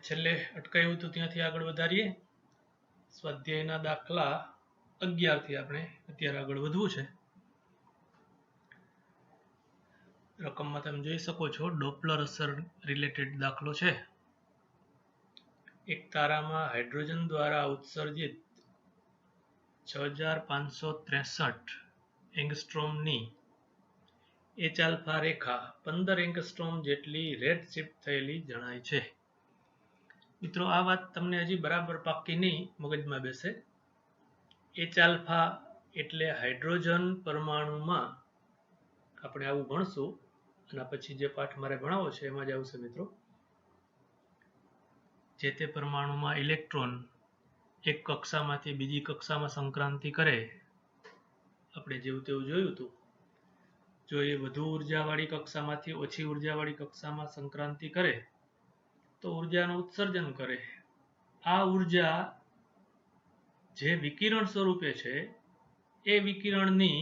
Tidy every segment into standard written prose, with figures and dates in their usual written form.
છેલ્લે અટકાયું હતું ત્યાંથી આગળ વધારીએ. સ્વાધ્યાયના દાખલા 11 થી આપણે અત્યારે આગળ વધવું છે. રકમમાં તમે જોઈ શકો છો ડોપલર અસર રિલેટેડ દાખલો છે. એક તારામાં હાઇડ્રોજન દ્વારા ઉત્સર્જિત 6563 એંગસ્ટ્રોમની H આલ્ફા રેખા 15 એંગસ્ટ્રોમ જેટલી રેડ શિફ્ટ થયેલી જણાય છે. મિત્રો આ વાત તમને હજી બરાબર પાક્કી નહીં મગજમાં બેસે. H આલ્ફા એટલે હાઇડ્રોજન પરમાણુમાં આપણે આવું ભણશું અને પછી જે પાઠ મારે ભણાવવો છે એમાં જ આવશે મિત્રો. જે તે પરમાણુમાં ઇલેક્ટ્રોન એક કક્ષામાંથી બીજી કક્ષામાં સંક્રાંતિ કરે, આપણે જેવું તેવું જોયું હતું. જો એ વધુ ઉર્જાવાળી કક્ષામાંથી ઓછી ઉર્જાવાળી કક્ષામાં સંક્રાંતિ કરે તો ઉર્જાનું ઉત્સર્જન કરે. આ ઉર્જા જે વિકિરણ સ્વરૂપે છે એ વિકિરણની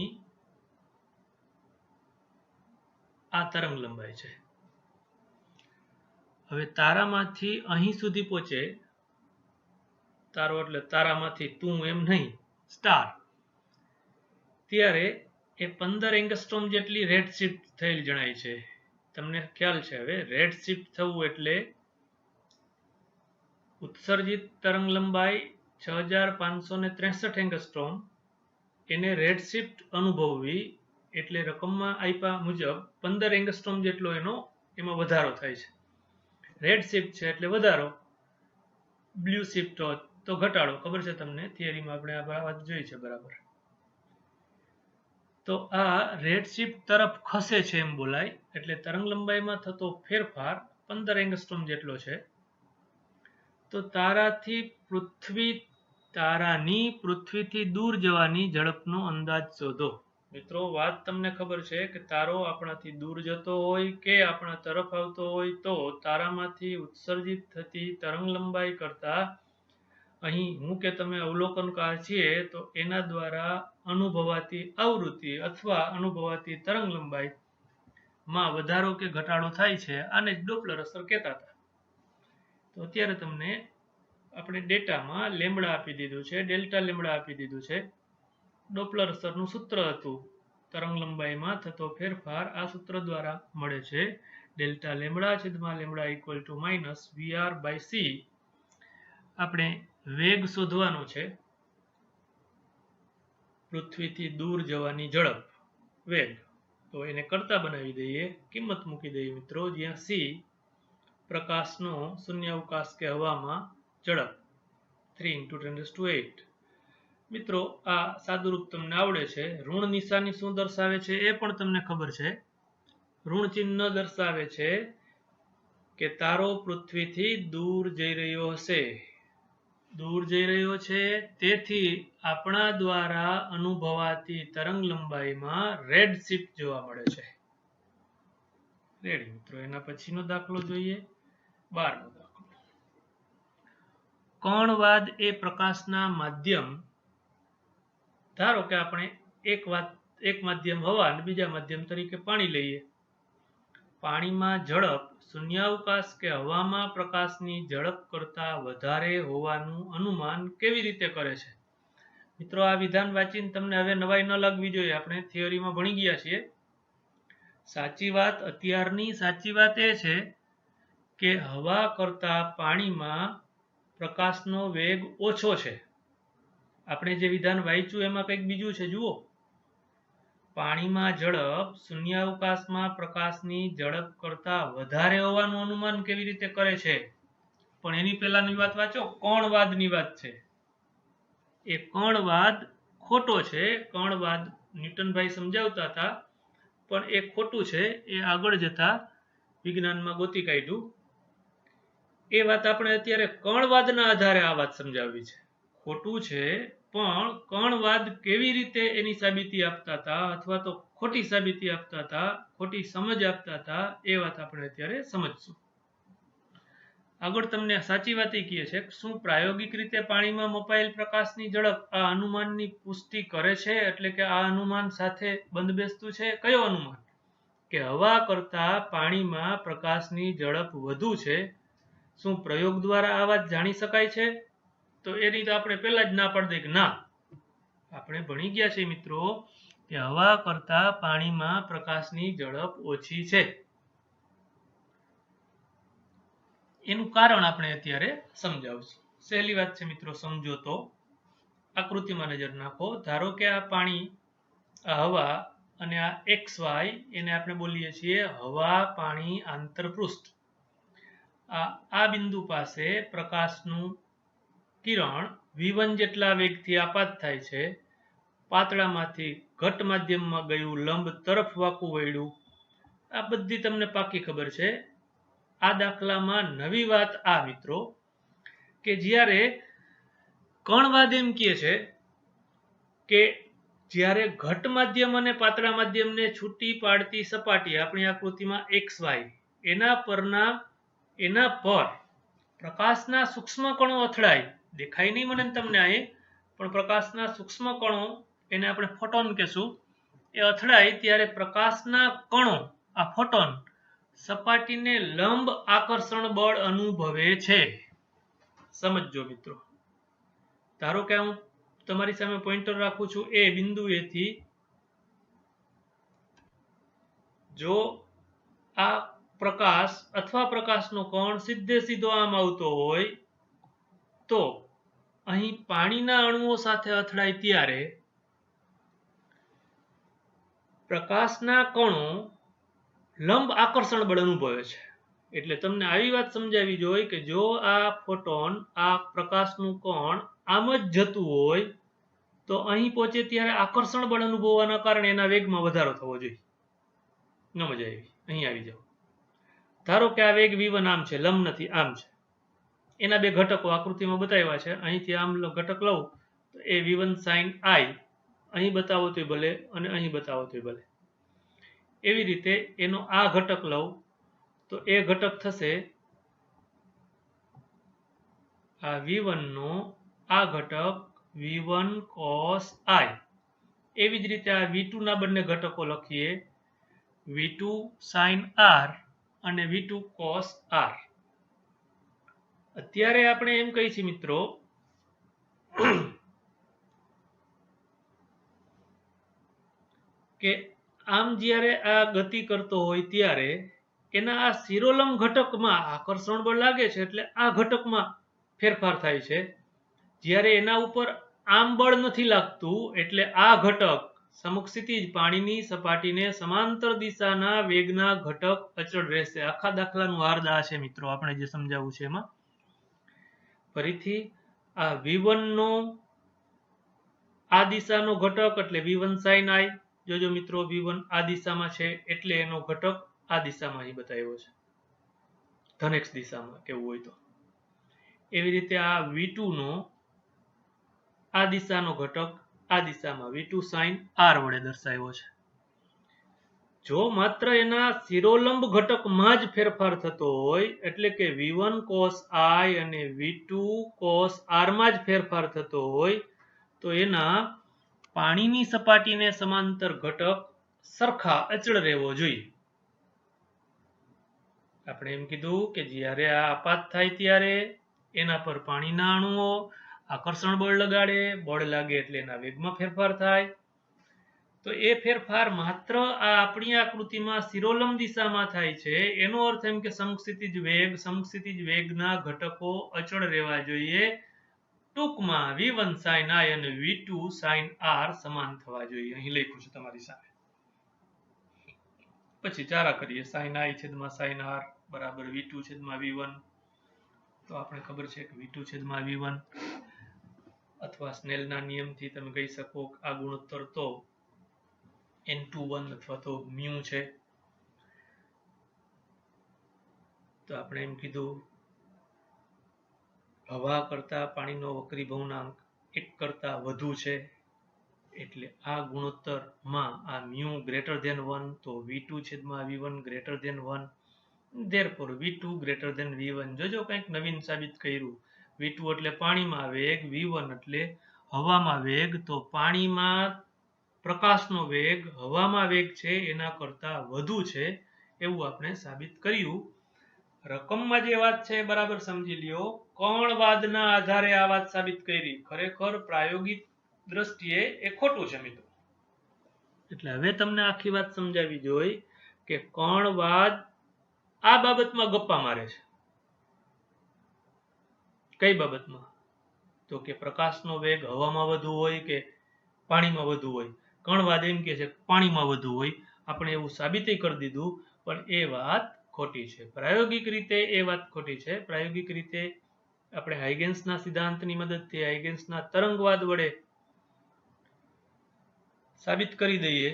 આ તરંગ લંબાઈ છે. હવે તારામાંથી અહીં સુધી પહોંચે, તારો એટલે તારામાંથી તું એમ નહીં, સ્ટાર, ત્યારે એ 15 એંગસ્ટ્રોમ જેટલી રેડ શિફ્ટ થયેલ જણાય છે. તમને ખ્યાલ છે હવે રેડ શિફ્ટ થવું એટલે ઉત્સર્જિત તરંગ લંબાઈ 6563 એંગસ્ટ્રોમ, એને રેડ શિફ્ટ અનુભવવી એટલે રકમમાં આપ્યા મુજબ 15 એંગસ્ટ્રોમ જેટલો એમાં વધારો થાય છે. રેડ શિફ્ટ છે એટલે વધારો, બ્લુ શિફ્ટ હોત તો ઘટાડો. ખબર છે તમને, થિયરીમાં આપણે આ વાત જોઈ છે બરાબર. તો આ રેડ શિફ્ટ તરફ ખસે છે એમ બોલાય. એટલે તરંગ લંબાઈમાં થતો ફેરફાર 15 એંગસ્ટ્રોમ જેટલો છે. તો તારાની પૃથ્વીથી દૂર જવાની ઝડપનો અંદાજ શોધો. મિત્રો વાત તમને ખબર છે કે તારો આપણાથી દૂર જતો હોય કે આપણા તરફ આવતો હોય તો તારામાંથી ઉત્સર્જિત થતી તરંગ લંબાઈ કરતા અહીં હું કે તમે અવલોકનકાર છીએ તો એના દ્વારા અનુભવાતી આવૃત્તિ અથવા અનુભવાતી તરંગ લંબાઈ માં વધારો કે ઘટાડો થાય છે. આને જ ડોપલર અસર કહેતા હતા. તો અત્યારે તમને આપણે ડેટામાં લેમ્બડા આપી દીધું છે, ડેલ્ટા લેમ્બડા આપી દીધું છે. ડોપલર અસરનું સૂત્ર હતું તરંગ લંબાઈમાં થતો ફેરફાર, આ સૂત્ર દ્વારા મળે છે. ડેલ્ટા લેમ્બડા છેદમાં lambda equal to minus VR by C. આપણે વેગ શોધવાનો છે. પૃથ્વીથી દૂર જવાની ઝડપ, વેગ. તો એને કરતા બનાવી દઈએ, કિંમત મૂકી દઈએ મિત્રો, જ્યાં સી પ્રકાશનો શૂન્યાવકાશ કે હવામાં ઝડપ 3 × 10⁸. મિત્રો આ સાદુરૂપ તમને આવડે છે. ઋણ નિશાની શું દર્શાવે છે એ પણ તમને ખબર છે. ઋણ ચિહ્ન દર્શાવે છે કે તારો પૃથ્વીથી દૂર જઈ રહ્યો હશે, દૂર જઈ રહ્યો છે, તેથી આપણા દ્વારા અનુભવાતી તરંગ લંબાઈમાં રેડ શિફ્ટ જોવા મળે છે. રેડી મિત્રો, એના પછીનો દાખલો જોઈએ, 12મો દાખલો. કણવાદ એ પ્રકાશના માધ્યમ, ધારો કે આપણે એક માધ્યમ હવા અને બીજા માધ્યમ તરીકે પાણી લઈએ. પાણીમાં ઝડપ શૂન્યાવકાશ કે હવામાં પ્રકાશની ઝડપ કરતાં વધારે હોવાનું અનુમાન કેવી રીતે કરે છે? મિત્રો આ વિધાન વાંચીને તમને હવે નવાઈ ન લાગવી જોઈએ, આપણે થિયરીમાં ભણી ગયા છીએ. સાચી વાત, અત્યારની સાચી વાત એ છે કે હવા કરતાં પાણીમાં પ્રકાશનો વેગ ઓછો છે. આપણે જે વિધાન વાંચ્યું એમાં કંઈક બીજું છે. જુઓ, પાણીમાં ઝડપ શૂન્યાવકાશમાં પ્રકાશની ઝડપ કરતાં વધારે હોવાનું અનુમાન કેવી રીતે કરે છે? પણ એની પહેલાની વાત વાંચો, કણવાદની વાત છે. એ કણવાદ ખોટો છે. કણવાદ ન્યૂટનભાઈ સમજાવતા હતા પણ એ ખોટું છે. એ આગળ જતા વિજ્ઞાનમાં ગોતી કાઢ્યું. એ વાત આપણે અત્યારે કણવાદના આધારે આ વાત સમજાવવી છે. ખોટું છે પણ કણવાદ કેવી રીતે એની સાબિતી આપતા હતા અથવા તો ખોટી સાબિતી આપતા હતા, ખોટી સમજ આપતા હતા, એ વાત આપણે અત્યારે સમજશું. આગળ તમને સાચી વાત એ કહે છે, શું પ્રાયોગિક રીતે પાણીમાં મપાયેલ પ્રકાશની ઝડપ આ અનુમાનની પુષ્ટિ કરે છે? એટલે કે આ અનુમાન સાથે બંધબેસતું છે. કયો અનુમાન? કે હવા કરતાં પાણીમાં પ્રકાશની ઝડપ વધુ છે, શું પ્રયોગ દ્વારા આ વાત જાણી શકાય છે? તો એની તો આપણે પહેલા જ ના પાડી દઈએ કે ના. આપણે ભણી ગયા છીએ મિત્રો કે હવા કરતા પાણીમાં પ્રકાશની ઝડપ ઓછી છે. એનું કારણ આપણે અત્યારે સમજાવશું. સહેલી વાત છે મિત્રો, સમજો તો. આકૃતિમાં નજર નાખો. ધારો કે આ પાણી, આ હવા અને આ XY, એને આપણે બોલીએ છીએ હવા પાણી આંતરપૃષ્ઠ. આ બિંદુ પાસે પ્રકાશનું કિરણ V1 જેટલા વેગથી આપાત થાય છે. પાતળામાંથી ઘટ માધ્યમમાં ગયું, લંબ તરફ વાંકું વળ્યું. આ બધી તમને પાકી ખબર છે. આ દાખલામાં નવી વાત આ મિત્રો કે જ્યારે કણવાદ એમ કહે છે કે જ્યારે ઘટ માધ્યમ અને પાતળા માધ્યમને છૂટી પાડતી સપાટી, આપણી આકૃતિમાં XY, એના પર પ્રકાશના સૂક્ષ્મ કણો અથડાય. દેખાય નહીં મને તમને અહીં, પણ પ્રકાશના સૂક્ષ્મ કણો, એને આપણે ફોટોન કહેશું, એ અથડાય ત્યારે પ્રકાશના કણો, આ ફોટોન, સપાટીને લંબ આકર્ષણ બળ અનુભવે છે. સમજજો મિત્રો. ધારો કે હું તમારી સામે પોઇન્ટર રાખું છું એ બિંદુએથી, જો આ પ્રકાશ અથવા પ્રકાશનો કણ સીધે સીધો આમ આવતો હોય તો અહીં પાણીના અણુઓ સાથે અથડાય ત્યારે પ્રકાશના કણો લંબ આકર્ષણ બળ અનુભવે છે. એટલે તમને આવી વાત સમજાવી જોઈએ કે જો આ ફોટોન, આ પ્રકાશનું કણ આમ જ જતું હોય તો અહીં પહોંચે ત્યારે આકર્ષણ બળ અનુભવવાના કારણે એના વેગમાં વધારો થવો જોઈએ. ન મજા આવી. અહીં આવી જાઓ. ધારો કે આ વેગ V1 આમ છે, લંબ નથી, આમ છે. એના બે ઘટકો આકૃતિમાં બતાવ્યા છે. અહીંથી આમ ઘટક લઉં તો એ V1 sin I, અહીં બતાવો તોય ભલે અને અહીં બતાવો તોય ભલે. એવી રીતે એનો આ ઘટક લઉં તો એ ઘટક થશે આ V1 નો આ ઘટક V1 cos I. એવી જ રીતે આ V2 ના બંને ઘટકો લખીએ, V2 sin R અને V2 cos R. અત્યારે આપણે એમ કહીએ છીએ મિત્રો કે આમ જ્યારે આ ગતિ કરતો હોય ત્યારે એના આ શિરોલંબ ઘટકમાં આકર્ષણ બળ લાગે છે, એટલે આ ઘટકમાં ફેરફાર થાય છે. જ્યારે એના ઉપર આમ બળ નથી લાગતું, એટલે આ ઘટક સમક્ષિતિજ પાણીની સપાટીને સમાંતર દિશાના વેગના ઘટક અચળ રહેશે. આખા દાખલાનું હાર્દ આ છે મિત્રો, આપણે જે સમજાવવું છે એમાં. ફરીથી આ V1 નો આ દિશાનો ઘટક એટલે V1 sin I. જોજો મિત્રો, V1 આ દિશામાં છે એટલે એનો ઘટક આ દિશામાં અહીં બતાવ્યો છે, ધન X દિશામાં કેવું હોય તો. એવી રીતે આ V2 નો આ દિશાનો ઘટક આ દિશામાં V2 sin R વડે દર્શાવ્યો છે. જો માત્ર એના શિરોલંબ ઘટકમાં જ ફેરફાર થતો હોય, એટલે કે V1 cos I અને V2 cos R માં જ ફેરફાર થતો હોય, તો એના પાણીની સપાટીને સમાંતર ઘટક સરખા અચળ રહેવો જોઈએ. આપણે એમ કીધું કે જ્યારે આ આપાત થાય ત્યારે એના પર પાણીના અણુઓ આકર્ષણ બળ લગાડે, બળ લાગે એટલે એના વેગમાં ફેરફાર થાય. તો એ ફેરફાર માત્ર આ આપણી આકૃતિમાં શિરોલંબ દિશામાં થાય છે. એનો અર્થ એમ કે સમક્ષિતિજ વેગના ઘટકો અચળ રહેવા જોઈએ. ટૂંકમાં V1 sin I અને V2 sin R સમાન થવા જોઈએ. અહીં લખ્યું છે તમારી સામે. પછી ચારા કરીએ. sin I છેદમાં sin R બરાબર V2 છેદમાં V1. તો આપણે ખબર છે કે V2 છેદમાં V1 અથવા સ્નેલના નિયમથી તમે કહી શકો કે આ ગુણોત્તર તો N21 અથવા તો મ્યુ છે. તો આપણે એમ કીધું હવા કરતા પાણીનો વક્રી ભવનાંક 1 કરતા વધુ છે, એટલે આ ગુણોત્તરમાં આ મ્યુ ગ્રેટર ધેન 1, તો V2 છેદમાં V1 greater than 1. therefore V2 greater than V1. જોજો કંઈક નવીન સાબિત કર્યું. V2 એટલે પાણીમાં વેગ, V1 એટલે હવામાં વેગ. તો પાણીમાં પ્રકાશનો વેગ હવામાં વેગ છે એના કરતા વધુ છે એવું આપણે સાબિત કર્યું. રકમમાં જે વાત છે એ બરાબર સમજી લ્યો. કણવાદના આધારે આ વાત સાબિત કરી. ખરેખર પ્રાયોગિક દ્રષ્ટિએ એ ખોટું છે મિત્રો. એટલે હવે તમને આખી વાત સમજાવી જોઈએ કે કણવાદ આ બાબતમાં ગપ્પા મારે છે. કઈ બાબતમાં? તો કે પ્રકાશનો વેગ હવામાં વધુ હોય કે પાણીમાં વધુ હોય. કણવાદ એમ કે છે પાણીમાં વધુ હોય. આપણે એવું સાબિત કરી દીધું, પણ એ વાત ખોટી છે. પ્રાયોગિક રીતે એ વાત ખોટી છે. પ્રાયોગિક રીતે આપણે હાઇગેન્સના સિદ્ધાંતની મદદથી હાઇગેન્સના તરંગવાદ વડે સાબિત કરી દઈએ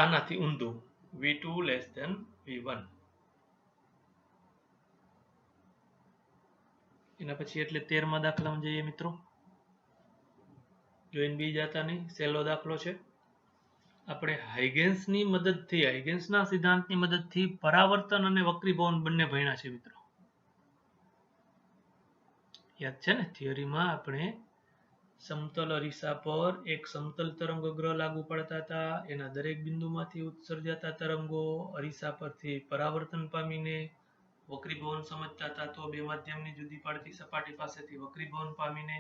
આનાથી ઊંધું V2 less than V1. એના પછી એટલે 13મા દાખલામાં જઈએ મિત્રો. જોઈને બી જાતા નહીં, સહેલો દાખલો છે. આપણે હાઇગેન્સની મદદથી હાઇગેન્સના સિદ્ધાંતની મદદથી પરાવર્તન અને વક્રીભવન બંને ભણ્યા છે મિત્રો. યાદ છે ને? થિયરીમાં આપણે સમતલ અરીસા પર એક સમતલ તરંગગ્રહ લાગુ પડતા હતા. એના દરેક બિંદુમાંથી ઉત્સર્જાતા તરંગો અરીસા પરથી પરાવર્તન પામીને વક્રીભવન સમજતા હતા. તો બે માધ્યમની જુદી પાડતી સપાટી પાસેથી વક્રીભવન પામીને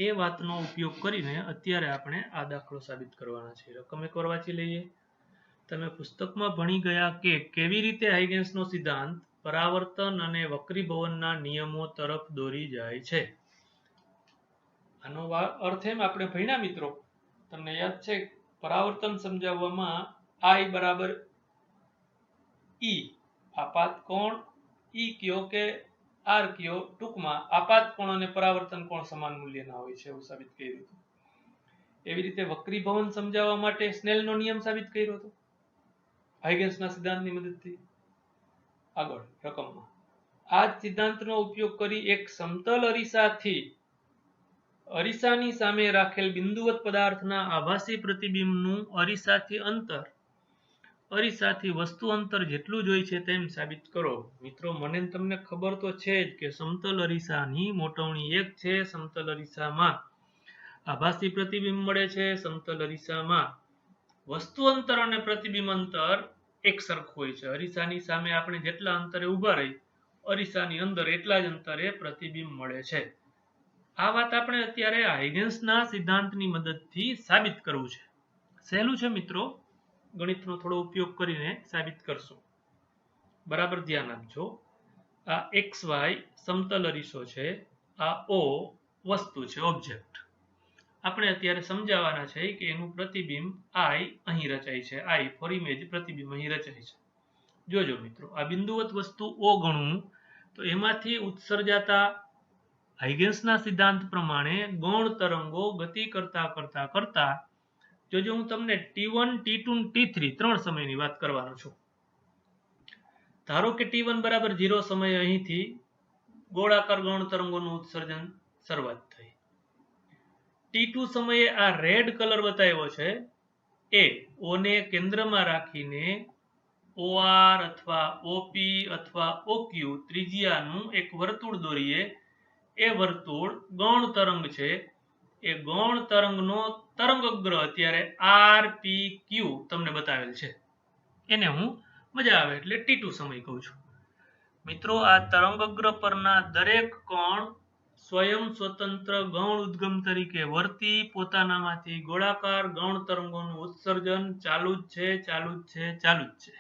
એ વાતનો ઉપયોગ કરીને અત્યારે આપણે આ દાખલો સાબિત કરવાના છે. રકમ એકવાર વાંચી લઈએ. તમે પુસ્તકમાં ભણી ગયા કે કેવી રીતે હાઇગેન્સનો સિદ્ધાંત પરાવર્તન અને વક્રીભવનના નિયમો તરફ દોરી જાય છે. આનો અર્થ એમ આપણે ભણ્યા મિત્રો. તમને યાદ છે પરાવર્તન સમજાવવામાં I બરાબર E આપાત કોણ, E કયો કે R કયો, ટૂંકમાં આપાત કોણ અને પરાવર્તન કોણ સમાન મૂલ્યના હોય છે એવું સાબિત કર્યું હતું. એવી રીતે વક્રીભવન સમજાવવા માટે સ્નેલનો નિયમ સાબિત કર્યો હતો હાઇગેન્સના સિદ્ધાંતની મદદથી. આગળ રકમમાં આ જ સિદ્ધાંતનો ઉપયોગ કરી એક સમતલ અરીસાની સામે રાખેલ બિંદુવત પદાર્થના આભાસી પ્રતિબિંબનું અરીસાથી વસ્તુ અંતર જેટલું જ હોય છે તેમ સાબિત કરો. મિત્રો મને તમને ખબર તો છે જ કે સમતલ અરીસાની મોટવણી 1 છે. સમતલ અરીસામાં આભાસી પ્રતિબિંબ મળે છે. સમતલ અરીસામાં વસ્તુ અંતર અને પ્રતિબિંબ અંતર એક સરખું હોય છે. અરીસાની સામે આપણે જેટલા અંતરે ઊભા રહી અરીસાની અંદર એટલા જ અંતરે પ્રતિબિંબ મળે છે. આ વાત આપણે અત્યારે હાઇગેન્સના સિદ્ધાંતની મદદથી સાબિત કરવું છે. સહેલું છે મિત્રો. ગણિતનો થોડો ઉપયોગ કરીને સાબિત કરશું. બરાબર ધ્યાન આપજો. આ XY સમતલ અરીસો છે. આ O વસ્તુ છે, ઓબ્જેક્ટ. આપણે અત્યારે સમજાવવાના છે કે એનું પ્રતિબિંબ I અહીં રચાય છે. I ફોર ઇમેજ પ્રતિબિંબ અહીં રચાય છે. જોજો મિત્રો, આ બિંદુવત વસ્તુ O ગણું તો એમાંથી ઉત્સર્જાતા હાઇગેન્સના સિદ્ધાંત પ્રમાણે ગૌણ તરંગો ગતિ કરતા જોજો હું તમને T1, T2, T3 ત્રણ સમયની વાત કરવાનો છું. ધારો કે T1 બરાબર 0 સમયે અહીંથી ગોળાકાર ગૌણ તરંગોનું ઉત્સર્જન શરૂઆત થઈ. T2 સમયે આ રેડ કલર બતાવ્યો છે એ O ને કેન્દ્રમાં રાખીને OR અથવા OP અથવા OQ ત્રિજ્યાનું એક વર્તુળ દોરીએ. એ વર્તુળ ગૌણ તરંગ છે. એ ગૌણ તરંગનો તરંગગ્રહ અત્યારે RPQ તમને બતાવેલ છે. એને હું મજા આવે એટલે T2 સમય કહું છું. મિત્રો આ તરંગગ્રહ પરના દરેક કોણ સ્વયં સ્વતંત્ર ગૌણ ઉદ્ગમ તરીકે વર્તી પોતાનામાંથી ગોળાકાર ગૌણ તરંગોનું ઉત્સર્જન ચાલુ જ છે.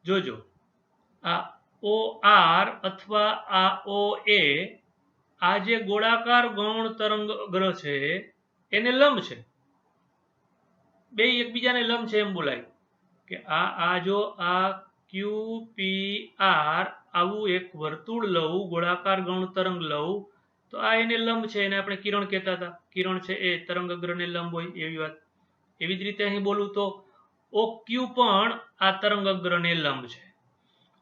જોજો આ OR અથવા આ OA આ જે ગોળાકાર ગૌણ તરંગ ગ્રહ છે એને લંબ છે. બે એકબીજાને લંબ છે એમ બોલાય કે આ જો આ QPR આવું એક વર્તુળ લઉં, ગોળાકાર ગૌણ તરંગ લઉં તો આ એને લંબ છે. એને આપણે કિરણ કહેતા હતા. કિરણ છે એ તરંગગ્રહને લંબ હોય એવી વાત. એવી જ રીતે અહીં બોલું તો OQ પણ આ તરંગગ્રહને લંબ છે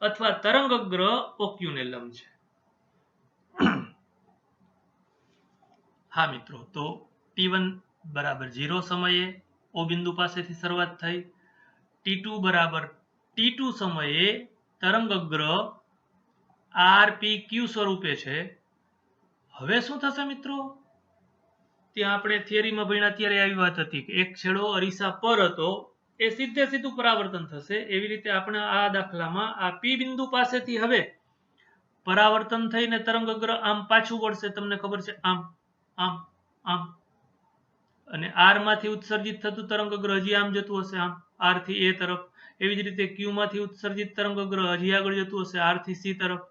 અથવા તરંગગ્રહ OQ ને લંબ છે. હા મિત્રો, તો T1 બરાબર 0 સમયે O બિંદુ પાસેથી શરૂઆત થઈ. T2 બરાબર T2 સમયે તરંગગ્રહ RPQ સ્વરૂપે છે. હવે શું થશે મિત્રો? ત્યાં આપણે થિયરીમાં ભણ્યા ત્યારે આવી વાત હતી કે એક છેડો અરીસા પર હતો, એ સીધે સીધું પરાવર્તન થશે. એવી રીતે આપણે આ દાખલામાં આ પી બિંદુ પાસેથી હવે પરાવર્તન થઈને તરંગગ્ર આમ પાછું વળશે. તમને ખબર છે આમ આમ આમ, અને આર માંથી ઉત્સર્જિત થતું તરંગગ્ર હજી આમ જતું હશે આમ આર થી એ તરફ. એવી જ રીતે ક્યુ માંથી ઉત્સર્જિત તરંગગ્ર હજી આગળ જતું હશે આર થી સી તરફ.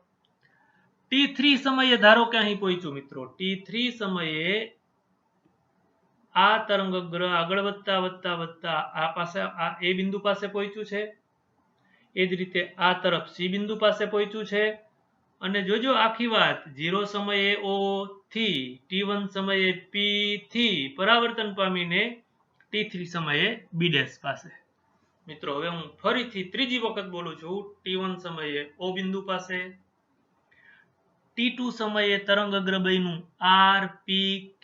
T3 સમયે ધારો કે અહીં પહોંચ્યું મિત્રો. T3 સમયે આ તરંગગ્ર આગળ વધતા વધતા વધતા આ પાસે આ એ બિંદુ પાસે પહોંચ્યું છે. એ જ રીતે આ તરફ સી બિંદુ પાસે પહોંચ્યું છે. અને જોજો આખી વાત 0 સમયે O થી T1 સમયે P થી પરાવર્તન પામીને T3 સમયે B' પાસે. મિત્રો હવે હું ફરીથી ત્રીજી વખત બોલું છું. T1 સમયે O બિંદુ પાસે, T2 સમયે તરંગગ્ર બન્યું R P Q,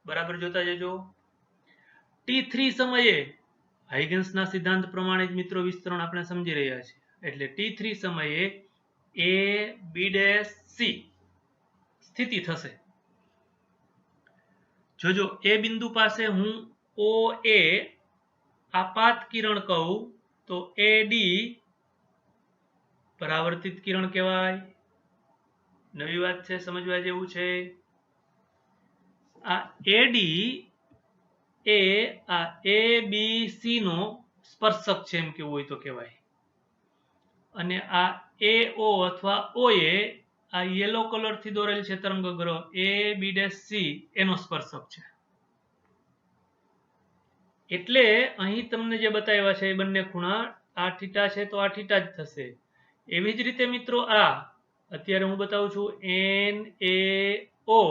બરાબર જોતા જજો. T3 સમયે હાઇગન્સના સિદ્ધાંત પ્રમાણે જ મિત્રો વિસ્તરણ આપણે સમજી રહ્યા છીએ. એટલે T3 સમયે A B' C સ્થિતિ થશે. જોજો એ બિંદુ પાસે હું OA આપાત કિરણ કહું તો AD પરાવર્તિત કિરણ કહેવાય. નવી વાત છે, સમજવા જેવું છે. આ AD એ આ ABC નો સ્પર્શક છે એમ કેવું હોય તો કહેવાય. અને આ AO અથવા OA આ યલો કલર થી દોરેલ છે તરંગગ્ર AB' C એનો સ્પર્શક છે. એટલે અહીં તમને જે બતાવ્યા છે એ બંને ખૂણા આ થીટા છે તો આ થીટા જ થશે. એવી જ રીતે મિત્રો આ અત્યારે હું બતાવું છું NAO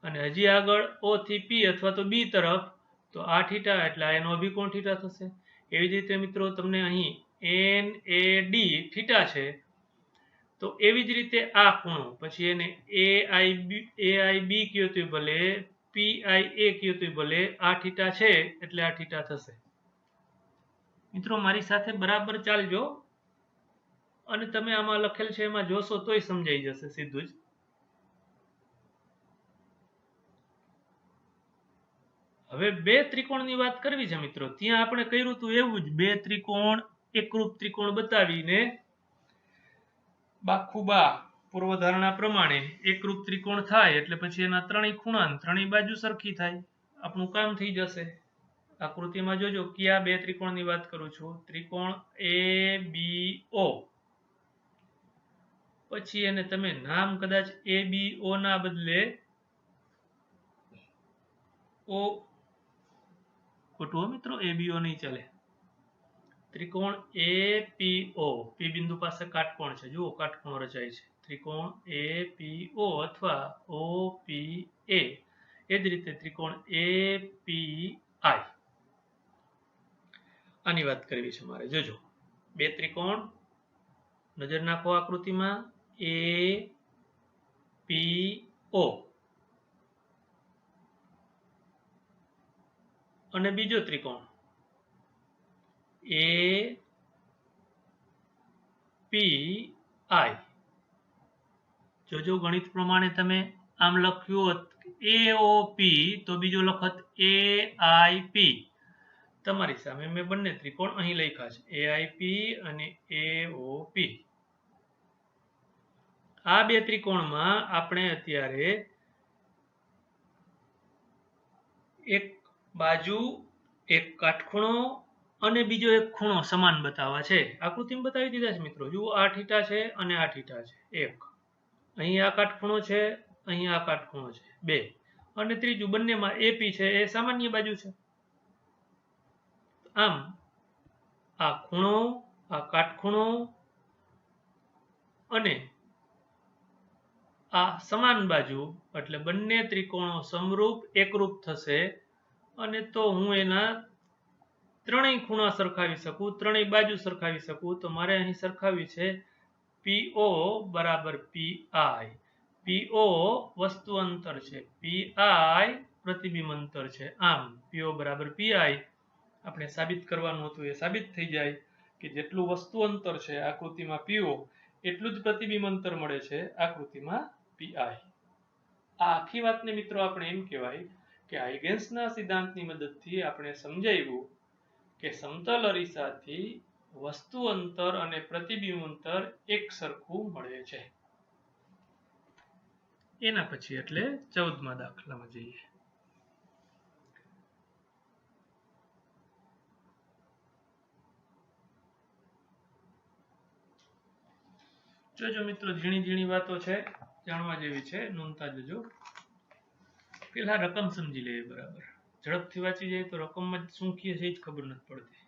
અને હજી આગળ O થી P અથવા તો B તરફ તો આ થીટા એટલે એનો અભિકોણ થીટા થશે. એવી જ રીતે મિત્રો તમને અહીં NAD થીટા છે તો એવી જ રીતે આ ખૂણો પછી એને AIB કયો તો ભલે PIA કયો તો ભલે આ થીટા છે એટલે આ થીટા થશે. મિત્રો મારી સાથે બરાબર ચાલજો અને તમે આમાં લખેલ છે એમાં જોશો તોય સમજાઈ જશે સીધું જ. હવે બે ત્રિકોણની વાત કરવી છે મિત્રો. ત્યાં આપણે કર્યું હતું એવું જ, બે ત્રિકોણ એકરૂપ ત્રિકોણ બતાવીને બાખુબા પૂર્વધારણા પ્રમાણે એકરૂપ ત્રિકોણ થાય એટલે પછી એના ત્રણેય ખૂણા ત્રણેય બાજુ સરખી થાય, આપણું કામ થઈ જશે. આકૃતિમાં જોજો કયા બે ત્રિકોણની વાત કરું છું. ત્રિકોણ ABO, પછી એને તમે નામ કદાચ ABO ના બદલે O, ખોટું મિત્રો, ABO નહીં ચાલે. ત્રિકોણ APO, P બિંદુ પાસે કાટકોણ છે, જુઓ કાટકોણ રચાય છે. ત્રિકોણ APO અથવા OPA. એ જ રીતે ત્રિકોણ API આની વાત કરવી છે મારે. જોજો બે ત્રિકોણ નજર નાખો આકૃતિમાં APO અને બીજો ત્રિકોણ API. જોજો ગણિત પ્રમાણે તમે આમ લખ્યું હોત AOP તો બીજો લખત AIP. તમારી સામે મેં બંને ત્રિકોણ અહીં લખ્યા છે AIP અને AOP. આ બે ત્રિકોણમાં આપણે અત્યારે એક બાજુ એક કાટખૂણો અને બીજો એક ખૂણો સમાન બતાવવા છે. આકૃતિમાં બતાવી દીધા છે મિત્રો. જુઓ આ થીટા છે અને આ થીટા છે એક, અહીં આ કાટખૂણો છે, અહીં આ કાટખૂણો છે બે, અને ત્રીજું બંનેમાં AP છે એ સામાન્ય બાજુ છે. આમ આ ખૂણો આ કાટખૂણો અને આ સમાન બાજુ એટલે બંને ત્રિકોણો સમરૂપ એકરૂપ થશે. અને તો હું એના ત્રણેય ખૂણા સરખાવી શકું, ત્રણેય બાજુ સરખાવી શકું. તો મારે અહીં સરખાવી છે PO બરાબર PI. PO વસ્તુ અંતર છે, PI પ્રતિબિંબ અંતર છે. આમ PO બરાબર PI આપણે સાબિત કરવાનું હતું એ સાબિત થઈ જાય કે જેટલું વસ્તુ અંતર છે આકૃતિમાં PO એટલું જ પ્રતિબિંબ અંતર મળે છે આકૃતિમાં PI. આ આખી વાતને મિત્રો આપણે એમ કહેવાય કે હાઇગન્સના સિદ્ધાંતની મદદથી આપણે સમજાવ્યું કે સમતલ અરીસાથી વસ્તુ અંતર અને પ્રતિબિંબ અંતર એક સરખું મળે છે. એના પછી એટલે 14મા દાખલામાં જઈએ. જોજો મિત્રો, ઝીણી ઝીણી વાતો છે, જાણવા જેવી છે, નોંધતા જજો. પેલા રકમ સમજી લઈએ બરાબર. ઝડપથી વાંચી જાય તો રકમમાં શું કહે છે એ જ ખબર નથી પડતી.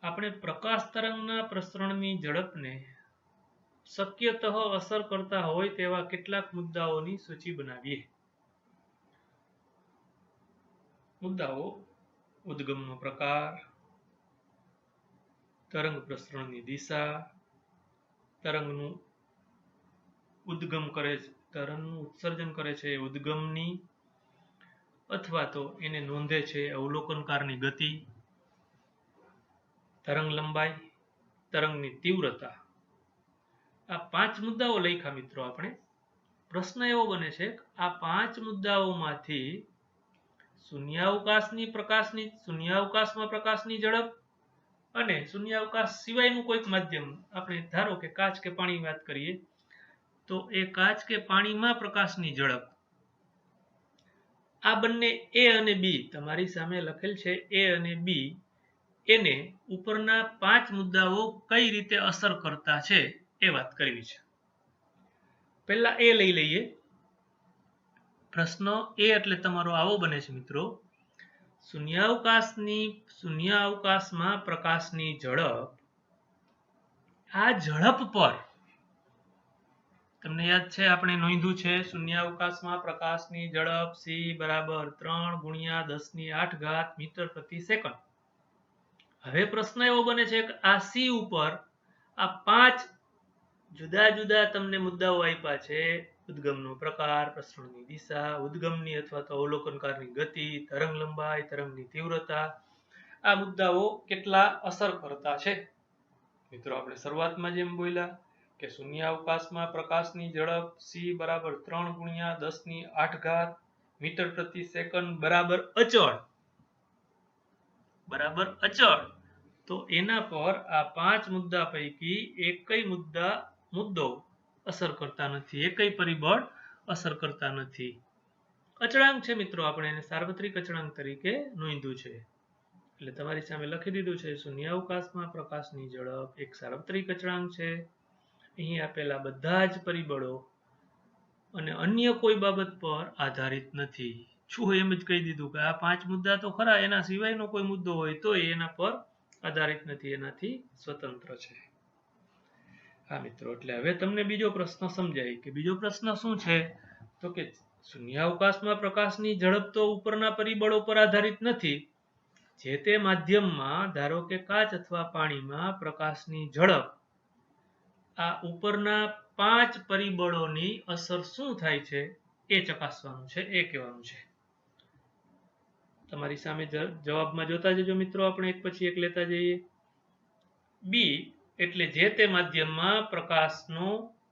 આપણે પ્રકાશ તરંગના પ્રસરણની ઝડપને શક્યતઃ અસર કરતા હોય તેવા કેટલાક મુદ્દાઓની સૂચિ બનાવીએ. મુદ્દાઓ: ઉદ્ગમનો પ્રકાર, તરંગ પ્રસરણની દિશા, તરંગનું ઉદ્ગમ કરે છે, તરંગનું ઉત્સર્જન કરે છે ઉદ્ગમની અથવા તો એને નોંધે છે અવલોકનકારની ગતિ, તરંગ લંબાઈ, તરંગની તીવ્રતા. આ 5 મુદ્દાઓ લખ્યા મિત્રો આપણે. પ્રશ્ન એવો બને છે કે આ 5 મુદ્દાઓમાંથી શૂન્યાવકાશમાં પ્રકાશની ઝડપ અને શૂન્યાવકાશ સિવાયનું કોઈક માધ્યમ, આપણે ધારો કે કાચ કે પાણીની વાત કરીએ તો એ કાચ કે પાણીમાં પ્રકાશની ઝડપ, આ બંને એ અને બી તમારી સામે લખેલ છે, એ અને બી, એને ઉપરના 5 મુદ્દાઓ કઈ રીતે અસર કરતા છે એ વાત કરવી છે. પહેલા એ લઈ લઈએ. પ્રશ્ન એ એટલે તમારો આવો બને છે મિત્રો: શૂન્યાવકાશમાં પ્રકાશની ઝડપ, આ ઝડપ પર, તમને યાદ છે આપણે નોંધ્યું છે શૂન્યાવકાશમાં પ્રકાશની ઝડપ c બરાબર 3 × 10⁸ મીટર પ્રતિ સેકન્ડ. હવે પ્રશ્ન એવો બને છે કે આ c ઉપર આ 5 જુદા જુદા તમને મુદ્દાઓ આપ્યા છે: ઉદ્ગમનો પ્રકાર, પ્રસરણની દિશા, ઉદ્ગમની અથવા તો અવલોકનકારની ગતિ, તરંગ લંબાઈ, તરંગની તીવ્રતા. આ મુદ્દાઓ કેટલા અસર કરતા છે? મિત્રો આપણે શરૂઆતમાં જેમ બોલ્યા કે શૂન્યાવકાશમાં પ્રકાશની ઝડપ c બરાબર 3 × 10⁸ મીટર પ્રતિ સેકન્ડ બરાબર અચળ. તો એના પર આ 5 મુદ્દા પૈકી એકય મુદ્દો અસર કરતા નથી, એકય પરિબળ અસર કરતા નથી. અચળાંક છે મિત્રો, આપણે એને સાર્વત્રિક અચળાંક તરીકે નોંધ્યું છે. એટલે તમારી સામે લખી દીધું છે શૂન્યાવકાશમાં પ્રકાશની ઝડપ એક સાર્વત્રિક અચળાંક છે. અહીં આપેલા બધા જ પરિબળો અને અન્ય કોઈ બાબત પર આધારિત નથી. શું એમ જ કહી દીધું કે આ 5 મુદ્દા તો ખરા, એના સિવાયનો કોઈ મુદ્દો હોય તો એના પર આધારિત નથી, એનાથી સ્વતંત્ર છે. હા મિત્રો, એટલે હવે તમને બીજો પ્રશ્ન સમજાય કે બીજો પ્રશ્ન શું છે? તો કે શૂન્યાવકાશમાં પ્રકાશની ઝડપ તો ઉપરના પરિબળો પર આધારિત નથી. જે તે માધ્યમમાં, ધારો કે કાચ અથવા પાણીમાં પ્રકાશની ઝડપ, આ ઉપરના 5 પરિબળોની અસર શું થાય છે એ ચકાસવાનું છે, એ કહેવાનું છે. તમારી સામે જવાબમાં જોતા જજો મિત્રો, આપણે એક પછી એક લેતા જઈએ. બી એટલે જે તે માધ્યમમાં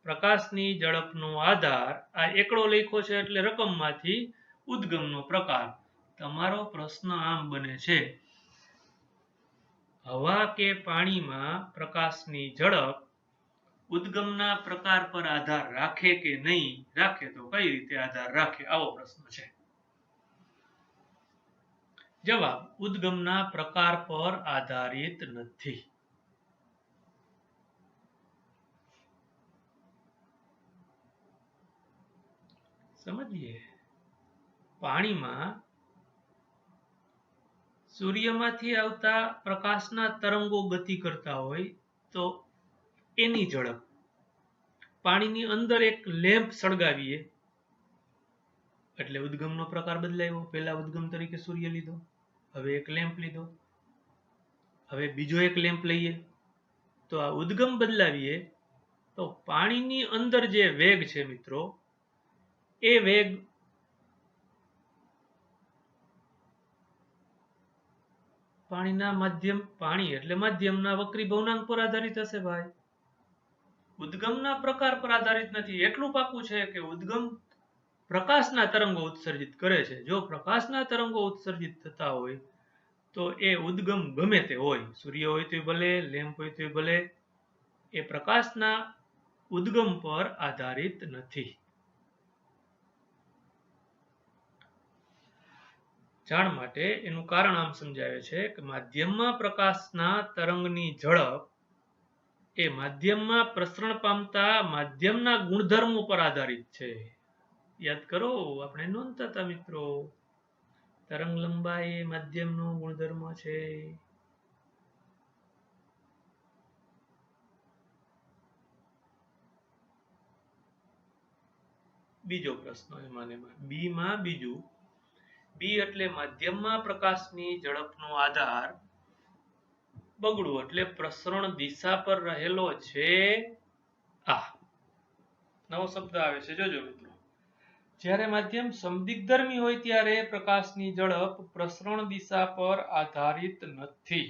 પ્રકાશની ઝડપનો આધાર, આ એકડો લખ્યો છે એટલે રકમમાંથી ઉદ્ગમનો પ્રકાર. તમારો પ્રશ્ન આમ બને છે: હવા કે પાણીમાં પ્રકાશની ઝડપ ઉદ્ગમના પ્રકાર પર આધાર રાખે કે નહીં રાખે, તો કઈ રીતે આધાર રાખે? આવો પ્રશ્ન છે. જવાબ: ઉદ્ગમના પ્રકાર પર આધારિત નથી. સમજીએ. પાણીમાં સૂર્યમાંથી આવતા પ્રકાશના તરંગો ગતિ કરતા હોય તો એની ઝડપ, પાણીની અંદર એક લેમ્પ સળગાવીએ એટલે ઉદ્ગમનો પ્રકાર બદલાયો. પહેલા ઉદ્ગમ તરીકે સૂર્ય લીધો, હવે એક લેમ્પ લીધો, હવે બીજો એક લેમ્પ લઈએ તો આ ઉદ્ગમ બદલાવીએ તો પાણીની અંદર જે વેગ છે મિત્રો, એ વેગ પાણી એટલે માધ્યમના વક્રી ભવનાંક પર આધારિત હશે ભાઈ. ઉદ્ગમના પ્રકાર પર આધારિત નથી. એટલું પાકું છે કે ઉદ્ગમ પ્રકાશના તરંગો ઉત્સર્જિત કરે છે. જો પ્રકાશના તરંગો ઉત્સર્જિત થતા હોય તો એ ઉદ્ગમ ગમે તે હોય, સૂર્ય હોય તોય ભલે, લેમ્પ હોય તોય ભલે, એ પ્રકાશના ઉદ્ગમ પર આધારિત નથી. જાણ માટે એનું કારણ આમ સમજાવે છે કે માધ્યમમાં પ્રકાશના તરંગની ઝડપ એ માધ્યમમાં પ્રસરણ પામતા માધ્યમના ગુણધર્મો પર આધારિત છે. યાદ કરો, આપણે નોંધતા હતા મિત્રો, તરંગ લંબાઈ એ માધ્યમનો ગુણધર્મ છે. બીજો પ્રશ્ન એમાં બી માં બીજું, બી એટલે માધ્યમમાં પ્રકાશની ઝડપનો આધાર બગડું એટલે પ્રસરણ દિશા પર રહેલો છે. આ નવો શબ્દ આવે છે, જોજો મિત્રો. જ્યારે માધ્યમ સમદિગ્ધર્મી હોય ત્યારે પ્રકાશની ઝડપ પ્રસરણ દિશા પર આધારિત નથી,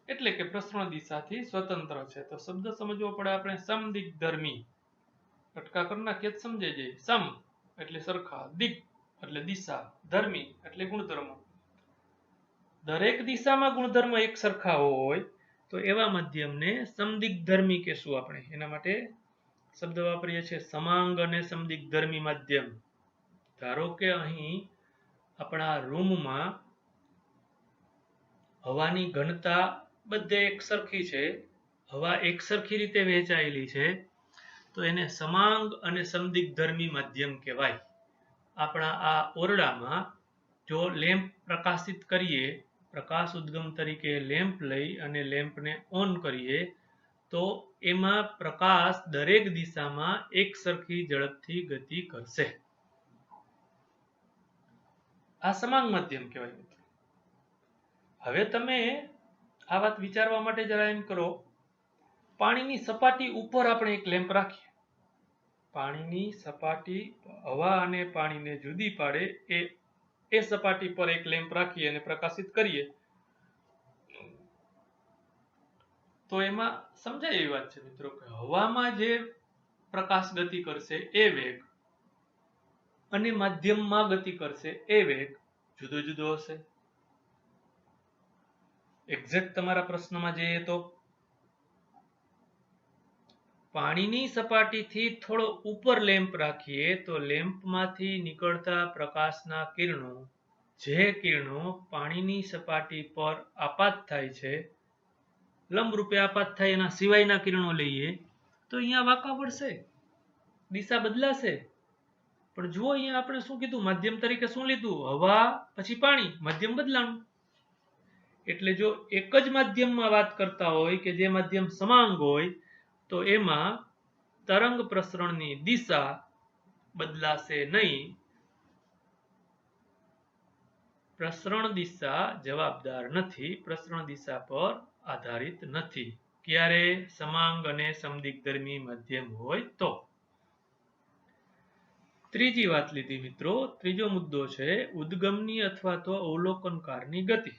એટલે કે પ્રસરણ દિશાથી સ્વતંત્ર છે. તો શબ્દ સમજવો પડે આપણે. સમદિગ્ધર્મી કટકા કરી નાખીએ સમજાઈ જાય. સમ એટલે સરખા, દિગ એટલે દિશા, ધર્મી એટલે ગુણધર્મ. દરેક દિશામાં ગુણધર્મ એક સરખા હોય તો એવા માધ્યમને સમદિગ્ધર્મી કહેશું આપણે. એના માટે શબ્દ વાપરીએ છીએ સમાંગ અને સમદિગ્ધર્મી માધ્યમ. ધારો કે અહીં આપણા રૂમમાં હવાની ઘનતા બધે એક સરખી છે, હવા એક સરખી રીતે વહેંચાયેલી છે, તો એને સમાંગ અને સમદિગ્ધર્મી માધ્યમ કહેવાય. આપણા આ ઓરડામાં જો લેમ્પ પ્રકાશિત કરીએ, પ્રકાશ ઉદ્ગમ તરીકે લેમ્પ લઈ અને લેમ્પને ઓન કરીએ તો એમાં પ્રકાશ દરેક દિશામાં એક સરખી ઝડપથી ગતિ કરશે. આ સમાંગ માધ્યમ કહેવાય મિત્રો. હવે તમે આ વાત વિચારવા માટે જરા એમ કરો, પાણીની સપાટી ઉપર આપણે એક લેમ્પ રાખીએ. પાણીની સપાટી હવા અને પાણીને જુદી પાડે એ સપાટી પર એક લેમ્પ રાખીએ અને પ્રકાશિત કરીએ તો એમાં સમજાય એવી વાત છે મિત્રો કે હવામાં જે પ્રકાશ ગતિ કરશે એ વેગ અને માધ્યમમાં ગતિ કરશે એ વેગ જુદો જુદો હશે. એક્ઝેક્ટ તમારા પ્રશ્નમાં જઈએ તો પાણીની સપાટીથી થોડો ઉપર લેમ્પ રાખીએ તો લેમ્પમાંથી નીકળતા પ્રકાશના કિરણો, જે કિરણો પાણીની સપાટી પર આપાત થાય છે, લંબ રૂપે આપાત થાય એના સિવાયના કિરણો લઈએ તો અહીંયા વાંકા પડશે, દિશા બદલાશે. પણ જુઓ અહીંયા આપણે શું કીધું, માધ્યમ તરીકે શું લીધું, હવા પછી પાણી, માધ્યમ બદલાણું. એટલે જો એક જ માધ્યમમાં વાત કરતા હોય કે જે માધ્યમ સમાંગ હોય તો એમાં તરંગ પ્રસરણની દિશા બદલાશે નહીં. પ્રસરણ દિશા જવાબદાર નથી, પ્રસરણ દિશા પર આધારિત નથી. ક્યારે? સમાંગ અને સમદિગ્ધર્મી માધ્યમ હોય તો. ત્રીજી વાત લીધી મિત્રો. ત્રીજો મુદ્દો છે ઉદ્ગમની અથવા તો અવલોકનકારની ગતિ.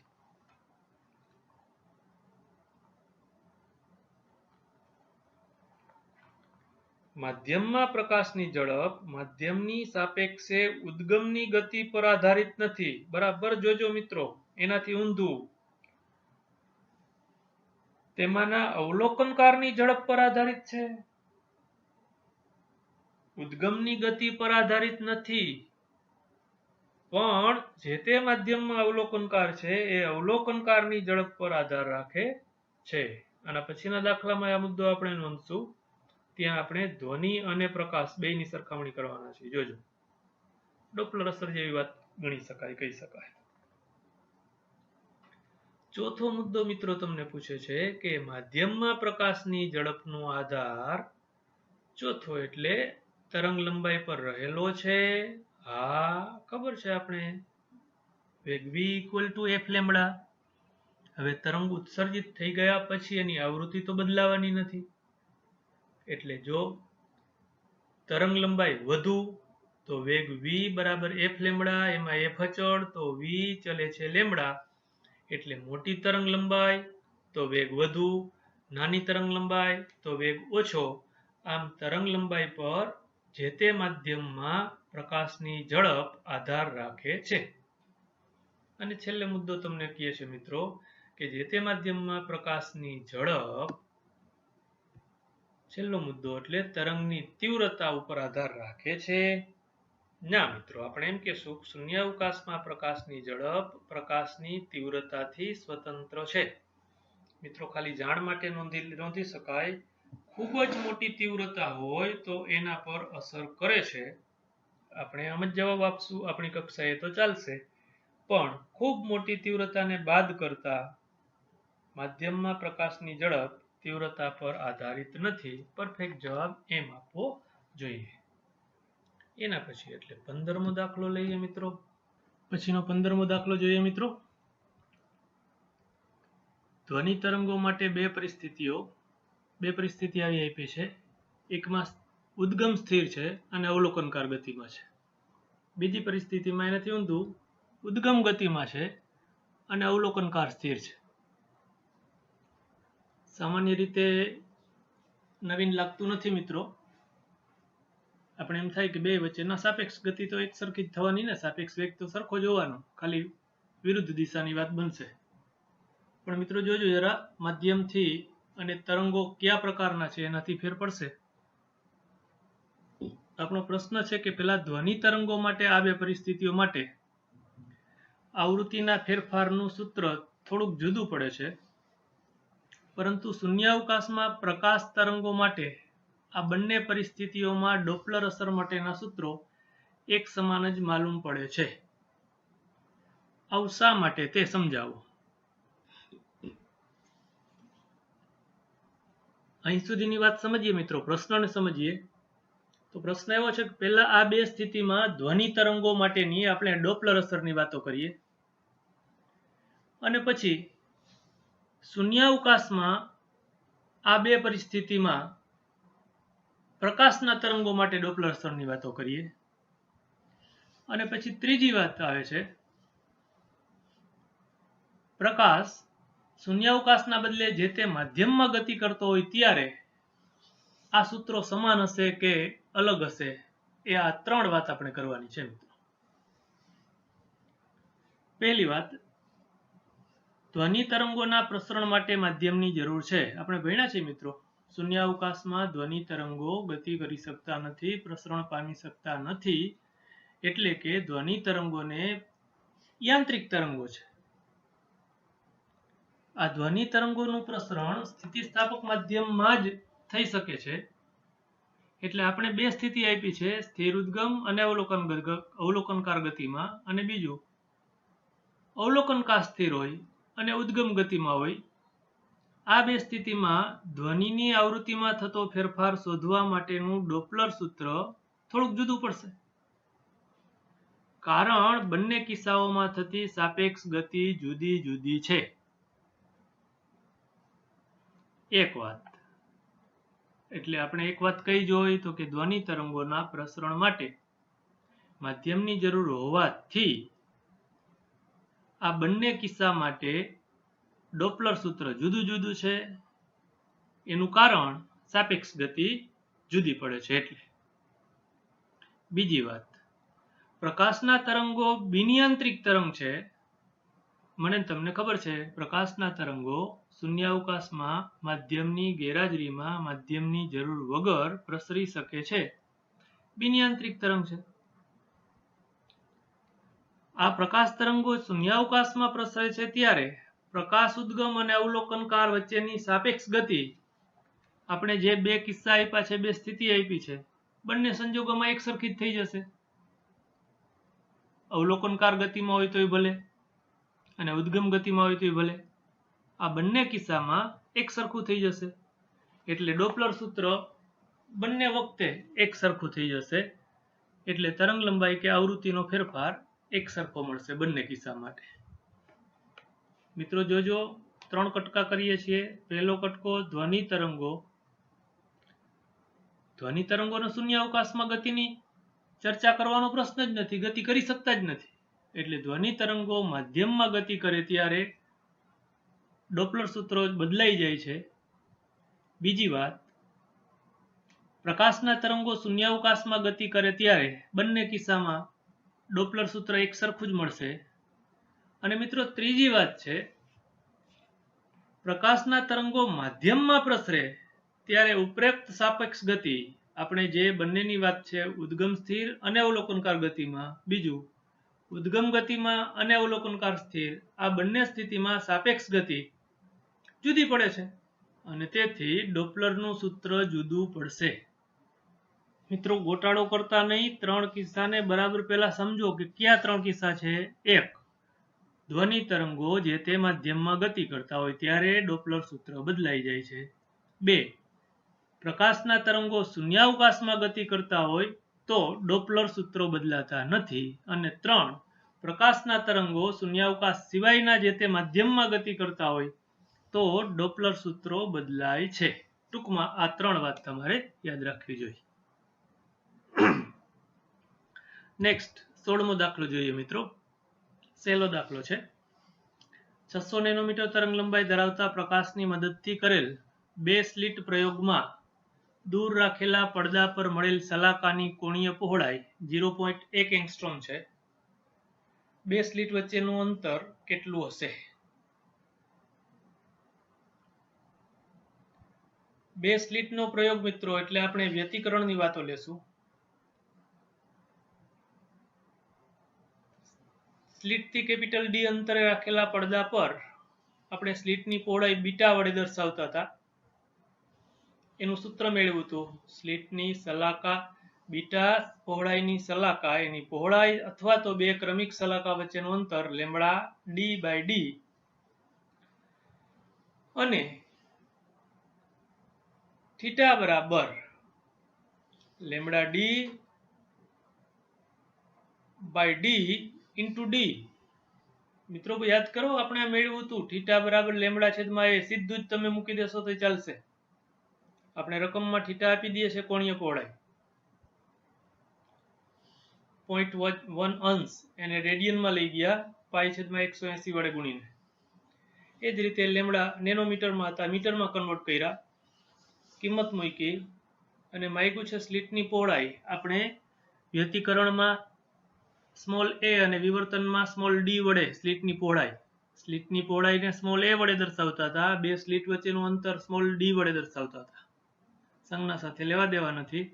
માધ્યમમાં પ્રકાશની ઝડપ માધ્યમની સાપેક્ષે ઉદ્ગમની ગતિ પર આધારિત નથી. બરાબર જોજો મિત્રો, એનાથી ઊંધું. તેમાંના અવલોકનકારની ઝડપ પર આધારિત છે, ઉદ્ગમની ગતિ પર આધારિત નથી. પણ જે તે માધ્યમમાં અવલોકનકાર છે એ અવલોકનકારની ઝડપ પર આધાર રાખે છે. આના પછીના દાખલામાં આ મુદ્દો આપણે નોંધશું. ત્યાં આપણે ધ્વનિ અને પ્રકાશ બેયની સરખામણી કરવાના છે. જોજો, ડોપલર અસર જેવી વાત ગણી શકાય, કહી શકાય. ચોથો મુદ્દો મિત્રો તમને પૂછે છે કે માધ્યમમાં પ્રકાશની ઝડપનો આધાર ચોથો એટલે તરંગ લંબાઈ પર રહેલો છે. હા, ખબર છે આપણે, વેગ v = f લેમ્બડા. હવે તરંગ ઉત્સર્જિત થઈ ગયા પછી એની આવૃત્તિ તો બદલાવાની નથી. એટલે જો તરંગ લંબાઈ વધુ તો વેગ v = f લેમ્બડા, એમાં f અચળ તો v ચલે છે લેમ્બડા. એટલે મોટી તરંગ લંબાઈ તો વેગ વધુ, નાની તરંગ લંબાઈ તો વેગ ઓછો. આમ તરંગ લંબાઈ પર જે તે માધ્યમમાં પ્રકાશની ઝડપ આધાર રાખે છે. અને છેલ્લે મુદ્દો તમને કહે છે મિત્રો કે જે તે માધ્યમમાં પ્રકાશની ઝડપ, છેલ્લો મુદ્દો એટલે તરંગની તીવ્રતા ઉપર આધાર રાખે છે. ના મિત્રો, આપણે એમ કહેશું શૂન્યાવકાશમાં પ્રકાશની ઝડપ પ્રકાશની તીવ્રતાથી સ્વતંત્ર છે. મિત્રો ખાલી જાણ માટે નોંધી શકાય, ખૂબ જ મોટી તીવ્રતા હોય તો એના પર અસર કરે છે. આપણે આમ જ જવાબ આપશું આપણી કક્ષાએ તો ચાલશે, પણ ખૂબ મોટી તીવ્રતાને બાદ કરતા માધ્યમમાં પ્રકાશની ઝડપ તીવ્રતા પર આધારિત નથી. પરફેક્ટ જવાબ એમ આપવો જોઈએ. એના પછી એટલે 15મો દાખલો લઈએ મિત્રો. પછીનો 15મો દાખલો જોઈએ મિત્રો. ધ્વનિ તરંગો માટે બે પરિસ્થિતિ આવી આપી છે. એકમાં ઉદ્ગમ સ્થિર છે અને અવલોકનકાર ગતિમાં છે. બીજી પરિસ્થિતિમાં એનાથી ઊંધું, ઉદ્ગમ ગતિમાં છે અને અવલોકનકાર સ્થિર છે. સામાન્ય રીતે નવીન લાગતું નથી મિત્રો. આપણે એમ થાય કે બે વચ્ચેના સાપેક્ષ ગતિ તો એક સરખી જ થવાની ને, સાપેક્ષ વેગ તો સરખો જ હોવાનો, ખાલી વિરુદ્ધ દિશાની વાત બનશે. પણ મિત્રો જોજો જરા, માધ્યમથી અને તરંગો કયા પ્રકારના છે એનાથી ફેર પડશે. આપણો પ્રશ્ન છે કે પેલા ધ્વનિ તરંગો માટે આ બે પરિસ્થિતિઓ માટે આવૃત્તિના ફેરફારનું સૂત્ર થોડુંક જુદું પડે છે, પરંતુ શૂન્યાવકાશમાં પ્રકાશ તરંગો માટે આ બંને પરિસ્થિતિઓમાં ડોપલર અસર માટેના સૂત્રો એક સમાન જ માલુમ પડે છે. આવું શા માટે તે સમજાવો. અહીં સુધીની વાત સમજીએ મિત્રો, પ્રશ્નને સમજીએ તો પ્રશ્ન એવો છે કે પહેલા આ બે સ્થિતિમાં ધ્વનિ તરંગો માટેની આપણે ડોપલર અસરની વાતો કરીએ, અને પછી શૂન્યાવકાશમાં આ બે પરિસ્થિતિમાં પ્રકાશના તરંગો માટે ડોપલર અસરની વાતો કરીએ, અને પછી ત્રીજી વાત આવે છે પ્રકાશ શૂન્યાવકાશના બદલે જે તે માધ્યમમાં ગતિ કરતો હોય ત્યારે આ સૂત્રો સમાન હશે કે અલગ હશે. એ આ ત્રણ વાત આપણે કરવાની છે મિત્રો. પહેલી વાત, ધ્વનિ તરંગોના પ્રસરણ માટે માધ્યમની જરૂર છે. આપણે ભણ્યા છે મિત્રો, શૂન્યાવકાશમાં ધ્વનિ તરંગો ગતિ કરી શકતા નથી, પ્રસરણ પામી શકતા નથી, એટલે કે ધ્વનિ તરંગોને યાંત્રિક તરંગો છે. આ ધ્વનિ તરંગોનું પ્રસરણ સ્થિતિસ્થાપક માધ્યમમાં જ થઈ શકે છે. એટલે આપણે બે સ્થિતિ આપી છે, સ્થિર ઉદ્ગમ અને અવલોકનકાર ગતિમાં, અને બીજું અવલોકનકાર સ્થિર હોય અને ઉદ્ગમ ગતિમાં હોય. આ બે સ્થિતિમાં ધ્વનિની આવૃત્તિમાં થતો ફેરફાર શોધવા માટેનું ડોપલર સૂત્ર થોડુંક જુદું પડશે, કારણ બંને કિસ્સાઓમાં થતી સાપેક્ષ ગતિ જુદી જુદી છે. એક વાત એટલે આપણે એક વાત કઈ જોઈ તો કે ધ્વનિ તરંગોના પ્રસરણ માટે માધ્યમની જરૂર હોવાથી આ બંને કિસ્સા માટે ડોપલર સૂત્ર જુદું જુદું છે. એનું કારણ સાપેક્ષ ગતિ જુદી પડે છે એટલે. બીજી વાત, પ્રકાશના તરંગો બિનયાંત્રિક તરંગ છે. મને તમને ખબર છે પ્રકાશના તરંગો શૂન્યાવકાશમાં માધ્યમની ગેરહાજરીમાં માધ્યમની જરૂર વગર પ્રસરી શકે છે, બિનયાંત્રિક તરંગ છે. આ પ્રકાશ તરંગો શૂન્યાવકાશમાં પ્રસરે છે ત્યારે પ્રકાશ ઉદ્ગમ અને અવલોકનકાર વચ્ચેની સાપેક્ષ ગતિ, આપણે જે બે કિસ્સા આપ્યા છે, બે સ્થિતિ આપી છે, બંને સંજોગોમાં એક સરખી જ થઈ જશે. અવલોકનકાર ગતિમાં હોય તોય ભલે અને ઉદ્ગમ ગતિમાં હોય તોય ભલે, આ બંને કિસ્સામાં એક સરખું થઈ જશે. એટલે ડોપલર સૂત્ર બંને વખતે એક સરખું થઈ જશે. એટલે તરંગ લંબાઈ કે આવૃત્તિનો ફેરફાર એક સરખો મળશે બંને કિસ્સા માટે. મિત્રો જોજો, 3 કટકા કરીએ છીએ. પહેલો કટકો, ધ્વનિ તરંગોનો શૂન્યાવકાશમાં ગતિની ચર્ચા કરવાનો પ્રશ્ન જ નથી, ગતિ કરી શકતા જ નથી. એટલે ધ્વનિ તરંગો માધ્યમમાં ગતિ કરે ત્યારે ડોપલર સૂત્રો બદલાઈ જાય છે. બીજી વાત, પ્રકાશના તરંગો શૂન્યાવકાશમાં ગતિ કરે ત્યારે બંને કિસ્સામાં ડોપલર સૂત્ર એક સરખું જ મળશે. અને મિત્રો ત્રીજી વાત છે, પ્રકાશના તરંગો માધ્યમમાં પ્રસરે ત્યારે ઉપરોક્ત સાપેક્ષ ગતિ, આપણે જે બંનેની વાત છે, ઉદ્ગમ સ્થિર અને અવલોકનકાર ગતિમાં, બીજું ઉદ્ગમ ગતિમાં અને અવલોકનકાર સ્થિર, આ બંને સ્થિતિમાં સાપેક્ષ ગતિ જુદી પડે છે અને તેથી ડોપલરનું સૂત્ર જુદું પડશે. મિત્રો ગોટાળો કરતા નહીં, 3 કિસ્સાને બરાબર પહેલા સમજો કે કયા 3 કિસ્સા છે. 1, ધ્વનિ તરંગો જે તે માધ્યમમાં ગતિ કરતા હોય ત્યારે ડોપલર સૂત્ર બદલાઈ જાય છે. 2, પ્રકાશના તરંગો શૂન્યાવકાશમાં ગતિ કરતા હોય તો ડોપલર સૂત્રો બદલાતા નથી. અને 3, પ્રકાશના તરંગો શૂન્યાવકાશ સિવાયના જે તે માધ્યમમાં ગતિ કરતા હોય તો ડોપલર સૂત્રો બદલાય છે. ટૂંકમાં આ 3 વાત તમારે યાદ રાખવી જોઈએ. નેક્સ્ટ 16મો દાખલો જોઈએ મિત્રો. સહેલો દાખલો છે. 600 નેનોમીટર તરંગ લંબાઈ ધરાવતા પ્રકાશની મદદથી કરેલ 2 સ્લિટ પ્રયોગમાં દૂર રાખેલા પડદા પર મળેલ સલાકાની કોણીય પહોળાઈ 0.1 એંગસ્ટ્રોમ છે. 2 સ્લિટ વચ્ચેનું અંતર કેટલું હશે? 2 સ્લિટનો પ્રયોગ મિત્રો એટલે આપણે વ્યતિકરણની વાતો લેશું. સ્લિટથી કેપિટલ ડી અંતરે રાખેલા પડદા પર આપણે સ્લિટની પહોળાઈ બીટા વડે દર્શાવતા હતા. એનું સૂત્ર મેળવ્યું હતું. સ્લિટની સલાકા બીટા પહોળાઈની સલાકા એની પહોળાઈ અથવા તો 2 ક્રમિક સલાકા વચ્ચેનું અંતર લેમ્બડા ડી બાય ડી અને થીટા બરાબર lambda D by D into D. મિત્રો યાદ કરો, આપણે મેળવ્યું હતું થીટા બરાબર લેમ્બડા છેદમાં એ, સીધું જ તમે મૂકી દેશો તો ચાલશે. આપણે રકમમાં થીટા આપી દઈએ છે કોણીય પહોળાઈ 0.1 અંશ, એને રેડિયનમાં લઈ ગયા π/180 વડે ગુણીને. એ જ રીતે લેમ્બડા નેનોમીટરમાં હતા, મીટરમાં કન્વર્ટ કર્યા, કિંમત મૂકી અને માગ્યું છે સ્લિટની પહોળાઈ. આપણે વ્યતિકરણમાં સ્મોલ એ અને વિવર્તનમાં સ્મોલ ડી વડે સ્લિટની પહોળાઈને સ્મોલ એ વડે દર્શાવતા હતા. 2 સ્લિટ વચ્ચેનું અંતર સ્મોલ ડી વડે દર્શાવતા હતા. સંજ્ઞા સાથે લેવા દેવા નથી,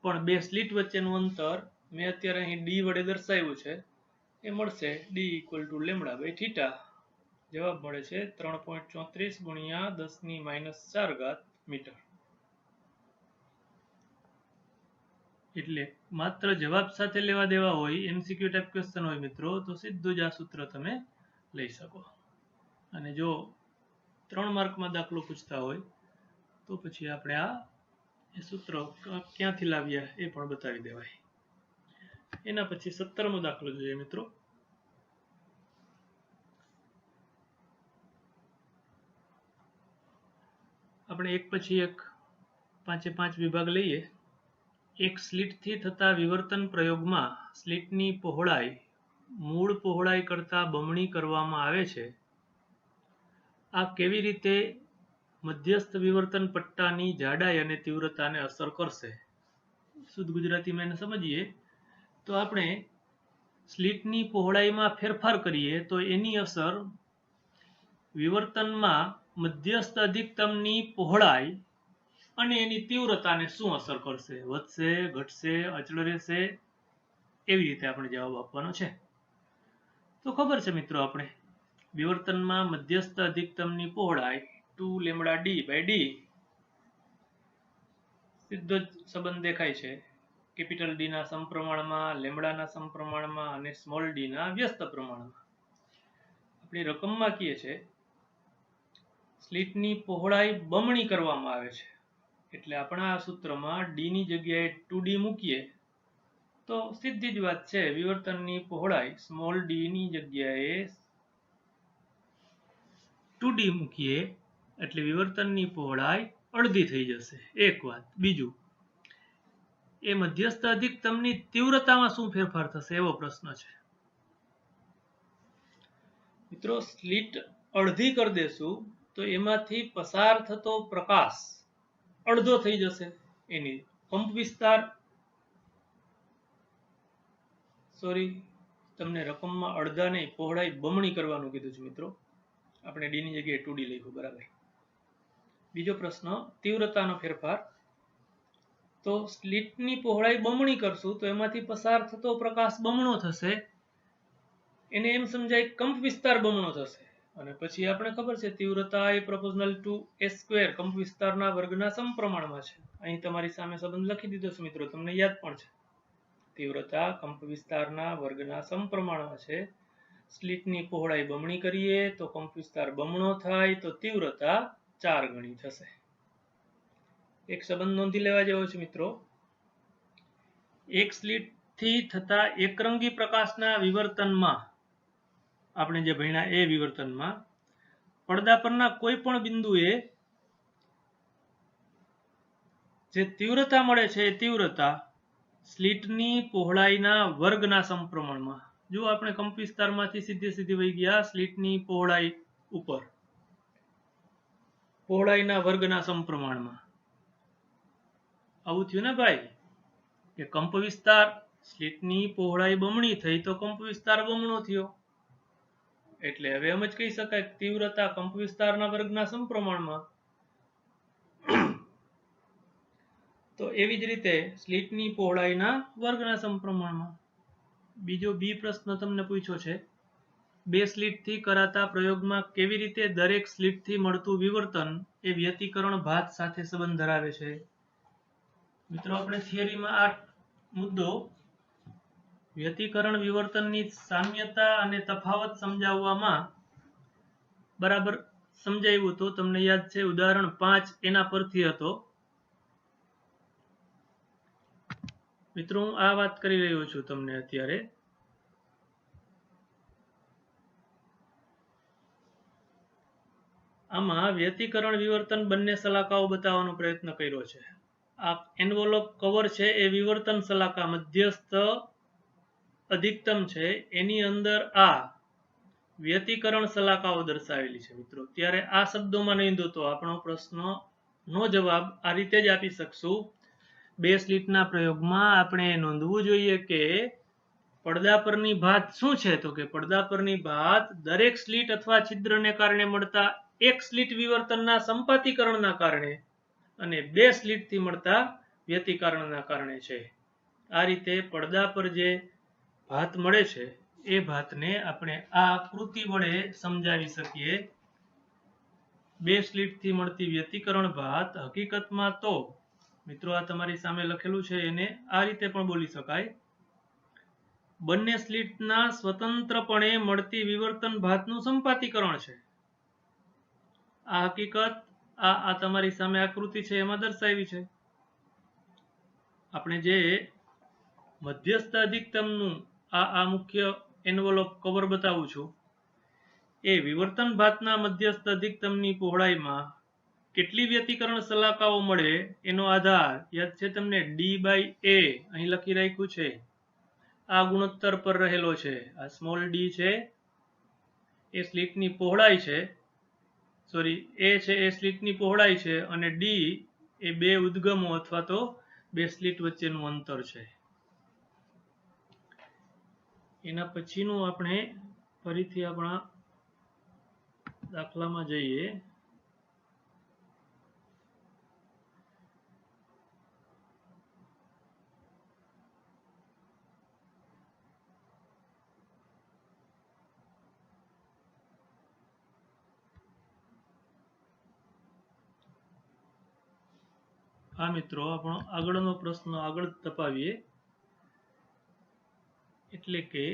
પણ 2 સ્લિટ વચ્ચેનું અંતર મેં અત્યારે અહીં ડી વડે દર્શાવ્યું છે. એ મળશે D equal to lambda by theta. જવાબ મળે છે 3.34 ગુણ્યા 10⁻⁴ મીટર. એટલે માત્ર જવાબ સાથે લેવા દેવા હોય, એમસીક્યુ ટાઈપ ક્વેશ્ચન હોય મિત્રો, તો સીધું જ આ સૂત્ર તમે લઈ શકો. અને જો 3 માર્કમાં દાખલો પૂછતા હોય તો પછી આપણે આ સૂત્ર ક્યાંથી લાવ્યા એ પણ બતાવી દેવાય. એના પછી 17મો દાખલો જોઈએ મિત્રો. આપણે એક પછી એક 5 વિભાગ લઈએ. એક સ્લિટથી થતા વિવર્તન પ્રયોગમાં સ્લિટની પહોળાઈ મૂળ પહોળાઈ કરતાં બમણી કરવામાં આવે છે. આ કેવી રીતે મધ્યસ્થ વિવર્તન પટ્ટાની જાડાઈ અને તીવ્રતાને અસર કરશે? શુદ્ધ ગુજરાતીમાં એને સમજીએ તો આપણે સ્લિટની પહોળાઈમાં ફેરફાર કરીએ તો એની અસર વિવર્તનમાં મધ્યસ્થ અધિકતમની પહોળાઈ અને એની તીવ્રતાને શું અસર કરશે? વધશે, ઘટશે, અચળ રહેશે? એવી રીતે આપણે જવાબ આપવાનો છે. તો ખબર છે મિત્રો, આપણે વિવર્તનમાં મધ્યસ્થ અધિકતમની પહોળાઈ 2 લેમ્બડા ડી બાય ડી, સીધો જ સંબંધ દેખાય છે. કેપિટલ ડી ના સમપ્રમાણમાં, લેમ્બડાના સમપ્રમાણમાં અને સ્મોલ ડી ના વ્યસ્ત પ્રમાણમાં. આપણી રકમમાં કહીએ છે સ્લિટની પહોળાઈ બમણી કરવામાં આવે છે. એટલે આપણા આ સૂત્રમાં ડી ની જગ્યાએ 2d મૂકીએ તો સીધી જ વાત છે. વિવર્તનની પહોળાઈ સ્મોલ ડી ની જગ્યાએ 2d મૂકીએ એટલે વિવર્તનની પહોળાઈ અડધી થઈ જશે. એક વાત. બીજું, એ મધ્યસ્થ અધિકતમની તીવ્રતામાં શું ફેરફાર થશે એવો પ્રશ્ન છે. મિત્રો સ્લિટ અડધી કરી દેશું તો એમાંથી પસાર થતો પ્રકાશ અડધો થઈ જશે. એની કંપ વિસ્તાર તમને રકમમાં અડધા નહીં પહોળાઈ બમણી કરવાનું કીધું છે મિત્રો. આપણે ડી ની જગ્યાએ 2D લખ્યું, બરાબર. બીજો પ્રશ્ન, તીવ્રતાનો ફેરફાર. તો સ્લિટની પહોળાઈ બમણી કરશું તો એમાંથી પસાર થતો પ્રકાશ બમણો થશે. એને એમ સમજાય કંપ વિસ્તાર બમણો થશે. અને પછી આપણે ખબર છે તીવ્રતા એ પ્રોપોર્શનલ ટુ a સ્ક્વેર કંપ વિસ્તારના વર્ગના સમપ્રમાણમાં છે. અહીં તમારી સામે સંબંધ લખી દીધો છે મિત્રો, તમને યાદ પણ છે. તીવ્રતા કંપ વિસ્તારના વર્ગના સમપ્રમાણમાં છે. સ્લિટની પહોળાઈ બમણી કરીએ તો કંપ વિસ્તાર બમણો થાય તો તીવ્રતા 4 ગણી થશે. એક સંબંધ નોંધી લેવા જેવો છે મિત્રો. એક સ્લિટ થી થતા એકરંગી પ્રકાશના વિવર્તનમાં, આપણે જે ભણ્યા એ વિવર્તનમાં, પડદા પરના કોઈ પણ બિંદુએ જે તીવ્રતા મળે છે એ તીવ્રતા સ્લિટની પહોળાઈના વર્ગના સમપ્રમાણમાં. જો આપણે કંપ વિસ્તારમાંથી સીધી વહી ગયા સ્લિટની પહોળાઈ ઉપર, પહોળાઈના વર્ગના સમપ્રમાણમાં. આવું થયું ને ભાઈ, કે કંપ વિસ્તાર સ્લિટની પહોળાઈ બમણી થઈ તો કંપ વિસ્તાર બમણો થયો. એટલે હવે એમ જ કહી શકાય તીવ્રતા કંપ વિસ્તારના વર્ગના સમપ્રમાણમાં. તો એવી જ રીતે સ્લિટની પહોળાઈના વર્ગના સમપ્રમાણમાં. બીજો બી પ્રશ્ન તમને પૂછ્યો છે, બે સ્લિટથી કરાતા પ્રયોગમાં કેવી રીતે દરેક સ્લિટથી મળતું વિવર્તન એ વ્યતિકરણ ભાત સાથે સંબંધ ધરાવે છે. મિત્રો આપણે થિયરીમાં આ મુદ્દો વ્યતિકરણ વિવર્તનની સામ્યતા અને તફાવત સમજાવવામાં બરાબર સમજાવ્યું તો તમને યાદ છે ઉદાહરણ 5 એના પરથી હતો. મિત્રો હું આ વાત કરી રહ્યો છું તમને અત્યારે. આમાં વ્યતિકરણ વિવર્તન બંને સલાકાઓ બતાવવાનો પ્રયત્ન કર્યો છે. આ એન્વોલોપ કવર છે એ વિવર્તન સલાકા મધ્યસ્થ અધિકતમ છે, એની અંદર આ વ્યતિકરણ સલાકાઓ દર્શાવેલી છે મિત્રો. ત્યારે આ શબ્દોમાં નોંધો તો આપણો પ્રશ્નનો જવાબ આ રીતે જ આપી શકશું. બે સ્લિટના પ્રયોગમાં આપણે નોંધવું જોઈએ કે પડદા પરની ભાત શું છે, તો કે પડદા પરની ભાત દરેક સ્લિટ અથવા છિદ્રને કારણે મળતા એક સ્લિટ વિવર્તનના સંપાતીકરણના કારણે અને બે સ્લિટથી મળતા વ્યતિકરણના કારણે છે. આ રીતે પડદા પર જે ભાત મળે છે એ ભાતને આપણે આ આકૃતિ વડે સમજાવી શકીએ. બે સ્લિટથી મળતી વ્યતિકરણ ભાત હકીકતમાં તો મિત્રો આ તમારી સામે લખેલું છે એને આ રીતે પણ બોલી શકાય, બંને સ્લિટના સ્વતંત્રપણે મળતી વિવર્તન ભાતનું સંપાતીકરણ છે. આ હકીકત આ તમારી સામે આકૃતિ છે એમાં દર્શાવી છે. આપણે જે મધ્યસ્થ અધિકતમનું આ મુખ્ય એન્વોલોપ કવર બતાવું છું એ વિવર્તન ભાતના મધ્યસ્થ અધિકતમની પહોળાઈમાં કેટલી વ્યતિકરણ સલાકાઓ મળે એનો આધાર યાદ છે તમને D/A અહીં લખી રાખ્યું છે. આ ગુણોત્તર પર રહેલો છે. આ સ્મોલ ડી છે એ સ્લિટની પહોળાઈ છે, સોરી એ છે એ સ્લિટની પહોળાઈ છે અને ડી એ બે ઉદ્ગમો અથવા તો બે સ્લિટ વચ્ચેનું અંતર છે. એના પછીનું આપણે ફરીથી આપણા દાખલામાં જઈએ. હા મિત્રો આપણો આગળનો પ્રશ્ન આગળ તપાવીએ. એટલે કે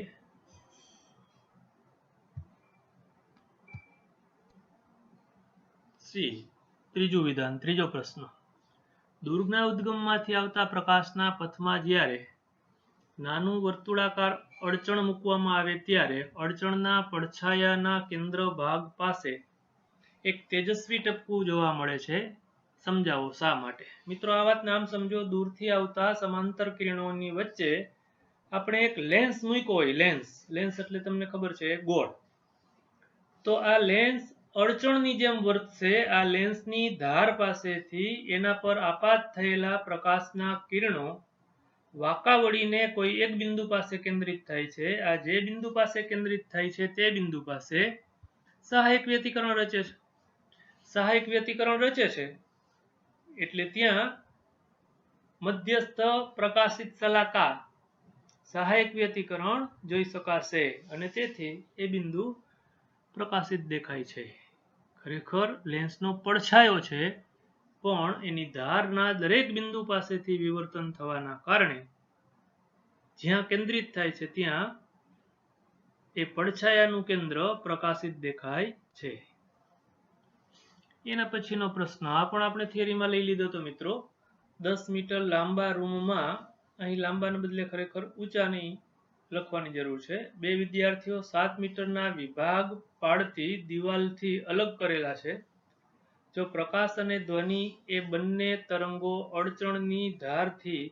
સી ત્રીજું વિધાન, ત્રીજો પ્રશ્ન, દૂરના ઉદ્ગમમાંથી આવતા પ્રકાશના પથમાં જ્યારે નાનું વર્તુળાકાર અડચણ મૂકવામાં આવે ત્યારે અડચણના પડછાયાના કેન્દ્ર ભાગ પાસે એક તેજસ્વી ટપકું જોવા મળે છે. સમજાવો શા માટે. મિત્રો આ વાત નામ સમજો, દૂરથી આવતા સમાંતર કિરણોની વચ્ચે આપણે એક લેન્સ મૂક્યો હોય, લેન્સ એટલે તમને ખબર છે ગોળ. તો આ લેન્સ અડચણની જેમ વર્તશે. આ લેન્સની ધાર પાસેથી એના પર આપાત થયેલા પ્રકાશના કિરણો વાંકા વળીને કોઈ એક બિંદુ પાસે કેન્દ્રિત થાય છે, આ જે બિંદુ પાસે કેન્દ્રિત થાય છે તે બિંદુ પાસે સહાયક વ્યતિકરણ રચે છે. સહાયક વ્યતિકરણ રચે છે એટલે ત્યાં મધ્યસ્થ પ્રકાશિત શલાકા સહાયક વ્યતિકરણ જોઈ શકાશે અને તેથી એ બિંદુ પ્રકાશિત દેખાય છે. ખરેખર લેન્સનો પડછાયો છે, પણ એની ધારના દરેક બિંદુ પાસેથી વિવર્તન થવાના કારણે જ્યાં કેન્દ્રિત થાય છે ત્યાં એ પડછાયાનું કેન્દ્ર પ્રકાશિત દેખાય છે. એના પછીનો પ્રશ્ન આ પણ આપણે થિયરીમાં લઈ લીધો તો મિત્રો, 10 મીટર લાંબા રૂમમાં, અહીં લાંબાને બદલે ખરેખર ઊંચાની લખવાની જરૂર છે. બે વિદ્યાર્થીઓ 7 મીટરના વિભાગ પાડતી દિવાલથી અલગ કરેલા છે. જો પ્રકાશ અને ધ્વનિ એ બંને તરંગો અડચણની ધારથી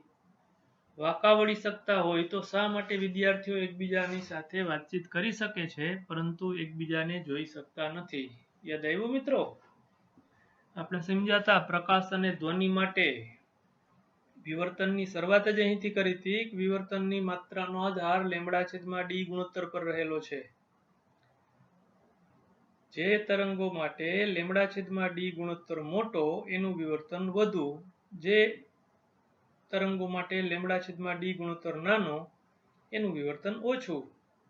વાંકા વળી શકતા હોય તો શા માટે વિદ્યાર્થીઓ એકબીજાની સાથે વાતચીત કરી શકે છે પરંતુ એકબીજાને જોઈ શકતા નથી? યાદ આવ્યું મિત્રો? આપણે સમજાતા પ્રકાશ અને ધ્વનિ માટે વિવર્તનની શરૂઆત જ અહીંથી કરી હતી. વિવર્તનની માત્રાનો આધાર લેમ્બડા/d ગુણોત્તર પર રહેલો છે. જે તરંગો માટે લેમ્બડા/d ગુણોત્તર મોટો એનું વિવર્તન વધુ, જે તરંગો માટે લેમ્બડા/d ગુણોત્તર નાનો એનું વિવર્તન ઓછું.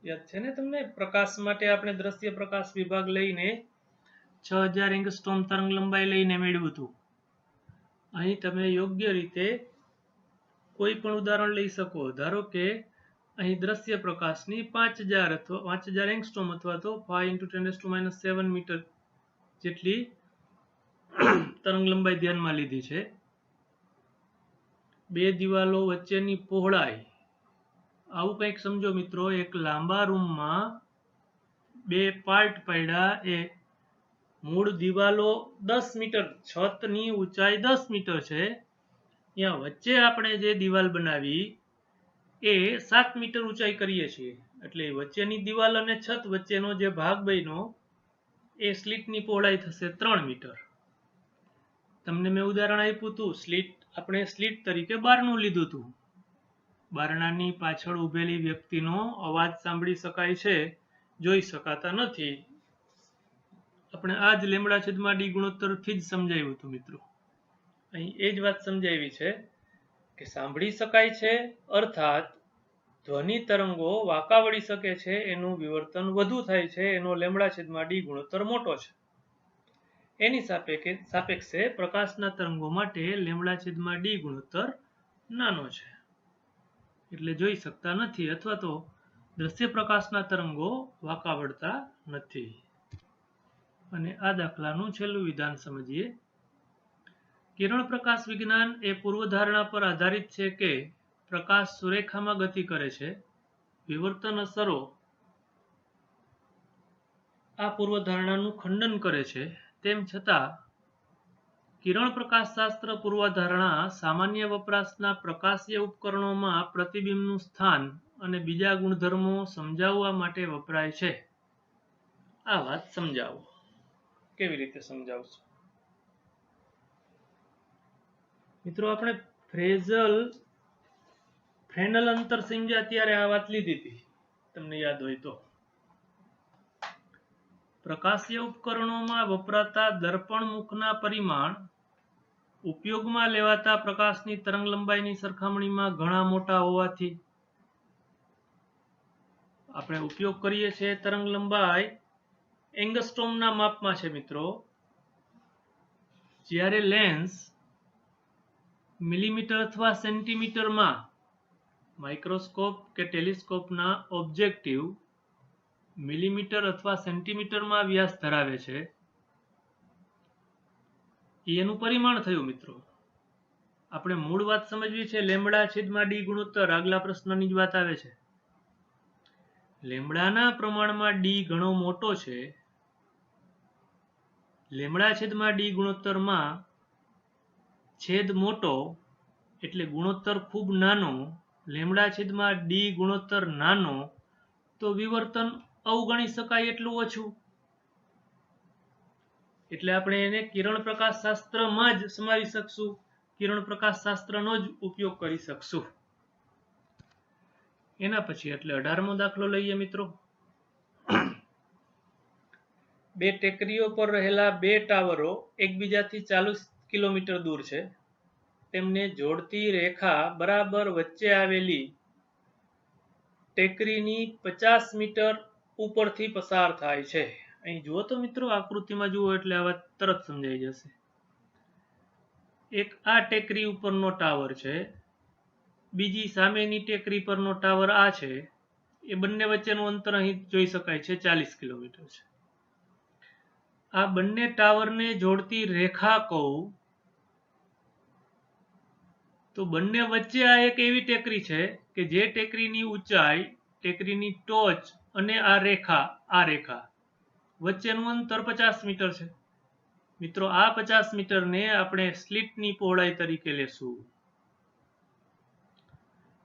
યાદ છે ને તમને? પ્રકાશ માટે આપણે દ્રશ્ય પ્રકાશ વિભાગ લઈને 6000 એંગસ્ટ્રોમ તરંગ લંબાઈ લઈને મેળવ્યું હતું. અહીં તમે યોગ્ય રીતે કોઈ પણ ઉદાહરણ લઈ શકો. ધારો કે અહીં દ્રશ્ય પ્રકાશની 5000 એંગસ્ટ્રોમ અથવા તો 5 × 10⁻⁷ મીટર જેટલી તરંગ લંબાઈ ધ્યાનમાં લીધી છે. બે દિવાલો વચ્ચેની પહોળાઈ, આવું કંઈક સમજો મિત્રો. એક લાંબા રૂમમાં બે પાર્ટ પાડ્યા, એ મૂળ દિવાલો 10 મીટર, છતની ઊંચાઈ 10 મીટર છે. ત્યાં વચ્ચે આપણે જે દિવાલ બનાવી એ 7 મીટર ઊંચાઈ કરીએ છીએ, એટલે વચ્ચેની દિવાલ અને છત વચ્ચેનો જે ભાગ બન્યો એ સ્લિટની પહોળાઈ થશે 3 મીટર. તમને મેં ઉદાહરણ આપ્યું હતું, આપણે સ્લિટ તરીકે બારણું લીધું હતું. બારણાની પાછળ ઊભેલી વ્યક્તિનો અવાજ સાંભળી શકાય છે, જોઈ શકાતા નથી. આપણે આ જ લેમ્બડા/d ગુણોત્તરથી જ સમજાવ્યું હતું મિત્રો. અહીં એ જ વાત સમજાવી છે કે સાંભળી શકાય છે અર્થાત ધ્વનિ તરંગો વાંકા વળી શકે છે, એનું વિવર્તન વધુ થાય છે, એનો લેમ્બડા/d ગુણોત્તર મોટો છે. એની સાપેક્ષે પ્રકાશના તરંગો માટે લેમ્બડા/d ગુણોત્તર નાનો છે, એટલે જોઈ શકતા નથી અથવા તો દ્રશ્ય પ્રકાશના તરંગો વાંકા વળતા નથી. અને આ દાખલાનું છેલ્લું વિધાન સમજીએ. કિરણ પ્રકાશ વિજ્ઞાન એ પૂર્વધારણા પર આધારિત છે કે પ્રકાશ સુરેખામાં ગતિ કરે છે. વિવર્તન અસરો આ પૂર્વધારણાનું ખંડન કરે છે. તેમ છતાં કિરણ પ્રકાશશાસ્ત્ર પૂર્વધારણા સામાન્ય વપરાશના પ્રકાશીય ઉપકરણોમાં પ્રતિબિંબનું સ્થાન અને બીજા ગુણધર્મો સમજાવવા માટે વપરાય છે. આ વાત સમજાવો. કેવી રીતે સમજાવશો મિત્રો? આપણે ફ્રેનલ અંતર સમજ્યા ત્યારે આ વાત લીધી હતી, તમને યાદ હોય તો. પ્રકાશીય ઉપકરણોમાં વપરાતા દર્પણ મુખના પરિમાણ ઉપયોગમાં લેવાતા પ્રકાશની તરંગ લંબાઈની સરખામણીમાં ઘણા મોટા હોવાથી આપણે ઉપયોગ કરીએ છીએ તરંગ લંબાઈ એંગસ્ટ્રોમના માપમાં છે મિત્રો. જ્યારે લેન્સ મિલીમીટર અથવા સેન્ટીમીટરમાં, માઇક્રોસ્કોપ કે ટેલિસ્કોપના ઓબ્જેક્ટિવ મિલીમીટર અથવા સેન્ટીમીટરમાં વ્યાસ ધરાવે છે, એનું પરિમાણ થયું મિત્રો. આપણે મૂળ વાત સમજવી છે. લેમ્બડા/d ગુણોત્તર આગલા પ્રશ્નની જ વાત આવે છે. લેમ્બડાના પ્રમાણમાં d ઘણો મોટો છે. લેમ્બડા/d ગુણોત્તરમાં છેદ મોટો એટલે ગુણોત્તર ખૂબ નાનો. લેમ્બડા/d ગુણોત્તર નાનો તો વિવર્તન અવગણી શકાય એટલું ઓછું. એટલે આપણે એને કિરણ પ્રકાશશાસ્ત્રમાં જ સમાવી શકશું, કિરણ પ્રકાશશાસ્ત્રનો જ ઉપયોગ કરી શકશું. એના પછી એટલે 18મો દાખલો લઈએ મિત્રો. બે ટેકરીઓ પર રહેલા બે ટાવરો એકબીજાથી 40 કિલોમીટર દૂર છે. તેમને જોડતી રેખા બરાબર વચ્ચે આવેલી ટેકરીની 50 મીટર ઉપરથી પસાર થાય છે. અહીં જુઓ તો મિત્રો, આકૃતિમાં જુઓ એટલે આ વાત તરત સમજાઈ જશે. એક આ ટેકરી ઉપરનો ટાવર છે, બીજી સામેની ટેકરી પરનો ટાવર આ છે. એ બંને વચ્ચેનું અંતર અહીં જોઈ શકાય છે 40 કિલોમીટર છે. આ બંને ટાવરને જોડતી રેખા કહું તો બંને વચ્ચે આ એક એવી ટેકરી છે કે જે ટેકરીની ઊંચાઈ, ટેકરીની ટોચ અને આ રેખા વચ્ચેનું અંતર 50 મીટર છે. મિત્રો, આ 50 મીટરને આપણે સ્લીટની પહોળાઈ તરીકે લેશું.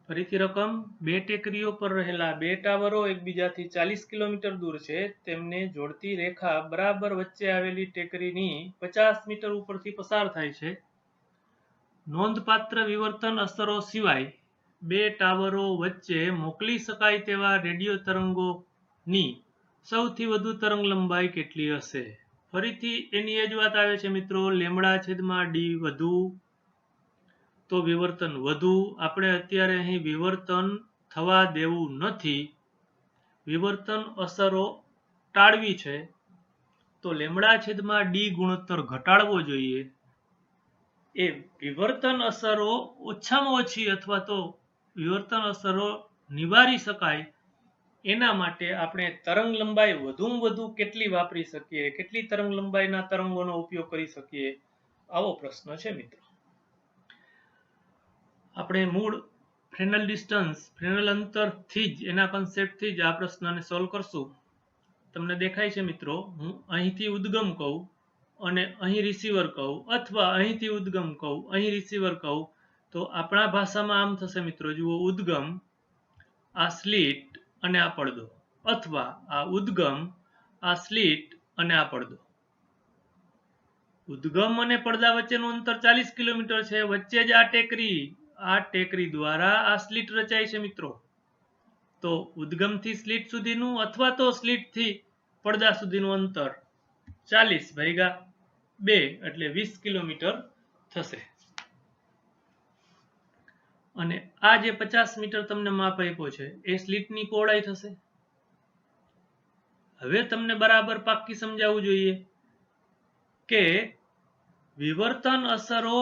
ફરીથી રકમ, બે ટેકરીઓ પર રહેલા બે ટાવરો એકબીજાથી 40 કિલોમીટર દૂર છે. તેમને જોડતી રેખા બરાબર વચ્ચે આવેલી ટેકરીની 50 મીટર ઉપરથી પસાર થાય છે. નોંધપાત્ર વિવર્તન અસરો સિવાય બે ટાવરો વચ્ચે મોકલી શકાય તેવા રેડિયો તરંગોની સૌથી વધુ તરંગ લંબાઈ કેટલી હશે? ફરીથી એની એ જ વાત આવે છે મિત્રો, λ/d વધુ તો વિવર્તન વધુ. આપણે અત્યારે અહીં વિવર્તન થવા દેવું નથી, વિવર્તન અસરો ટાળવી છે, તો λ/d ગુણોત્તર ઘટાડવો જોઈએ. એ વિવર્તન અસરો ઓછામાં ઓછી અથવા તો વિવર્તન અસરો નિવારી શકાય એના માટે આપણે તરંગ લંબાઈ વધુમાં વધુ કેટલી વાપરી શકીએ, કેટલી તરંગ લંબાઈના તરંગોનો ઉપયોગ કરી શકીએ, આવો પ્રશ્ન છે મિત્રો. આપણે મૂળ ફ્રેનલ ડિસ્ટન્સ, ફ્રેનલ અંતરથી જ, એના કન્સેપ્ટથી જ આ પ્રશ્નને સોલ્વ કરશું. તમને દેખાય છે મિત્રો, હું અહીંથી ઉદ્ગમ કહું અને અહીં રિસીવર કહું, અથવા અહીંથી ઉદ્ગમ કહું, અહીં રિસીવર કહું, તો આપણા ભાષામાં આમ થશે મિત્રો. જુઓ, ઉદ્ગમ, આ સ્લીટ અને આ પડદો, અથવા આ ઉદ્ગમ, આ સ્લીટ અને આ પડદો. ઉદ્ગમ અને પડદા વચ્ચેનું અંતર 40 કિલોમીટર છે. વચ્ચે જ આ ટેકરી દ્વારા આ સ્લીટ રચાય છે મિત્રો. તો ઉદ્ગમથી સ્લીટ સુધીનું અથવા તો સ્લીટથી પડદા સુધીનું અંતર 40/2 એટલે 20 કિલોમીટર થશે. અને આ જે 50 મીટર તમને માપ આપ્યો છે એ સ્લીટની પહોળાઈ થશે. હવે તમને બરાબર પાક્કી સમજાવવું જોઈએ કે વિવર્તન અસરો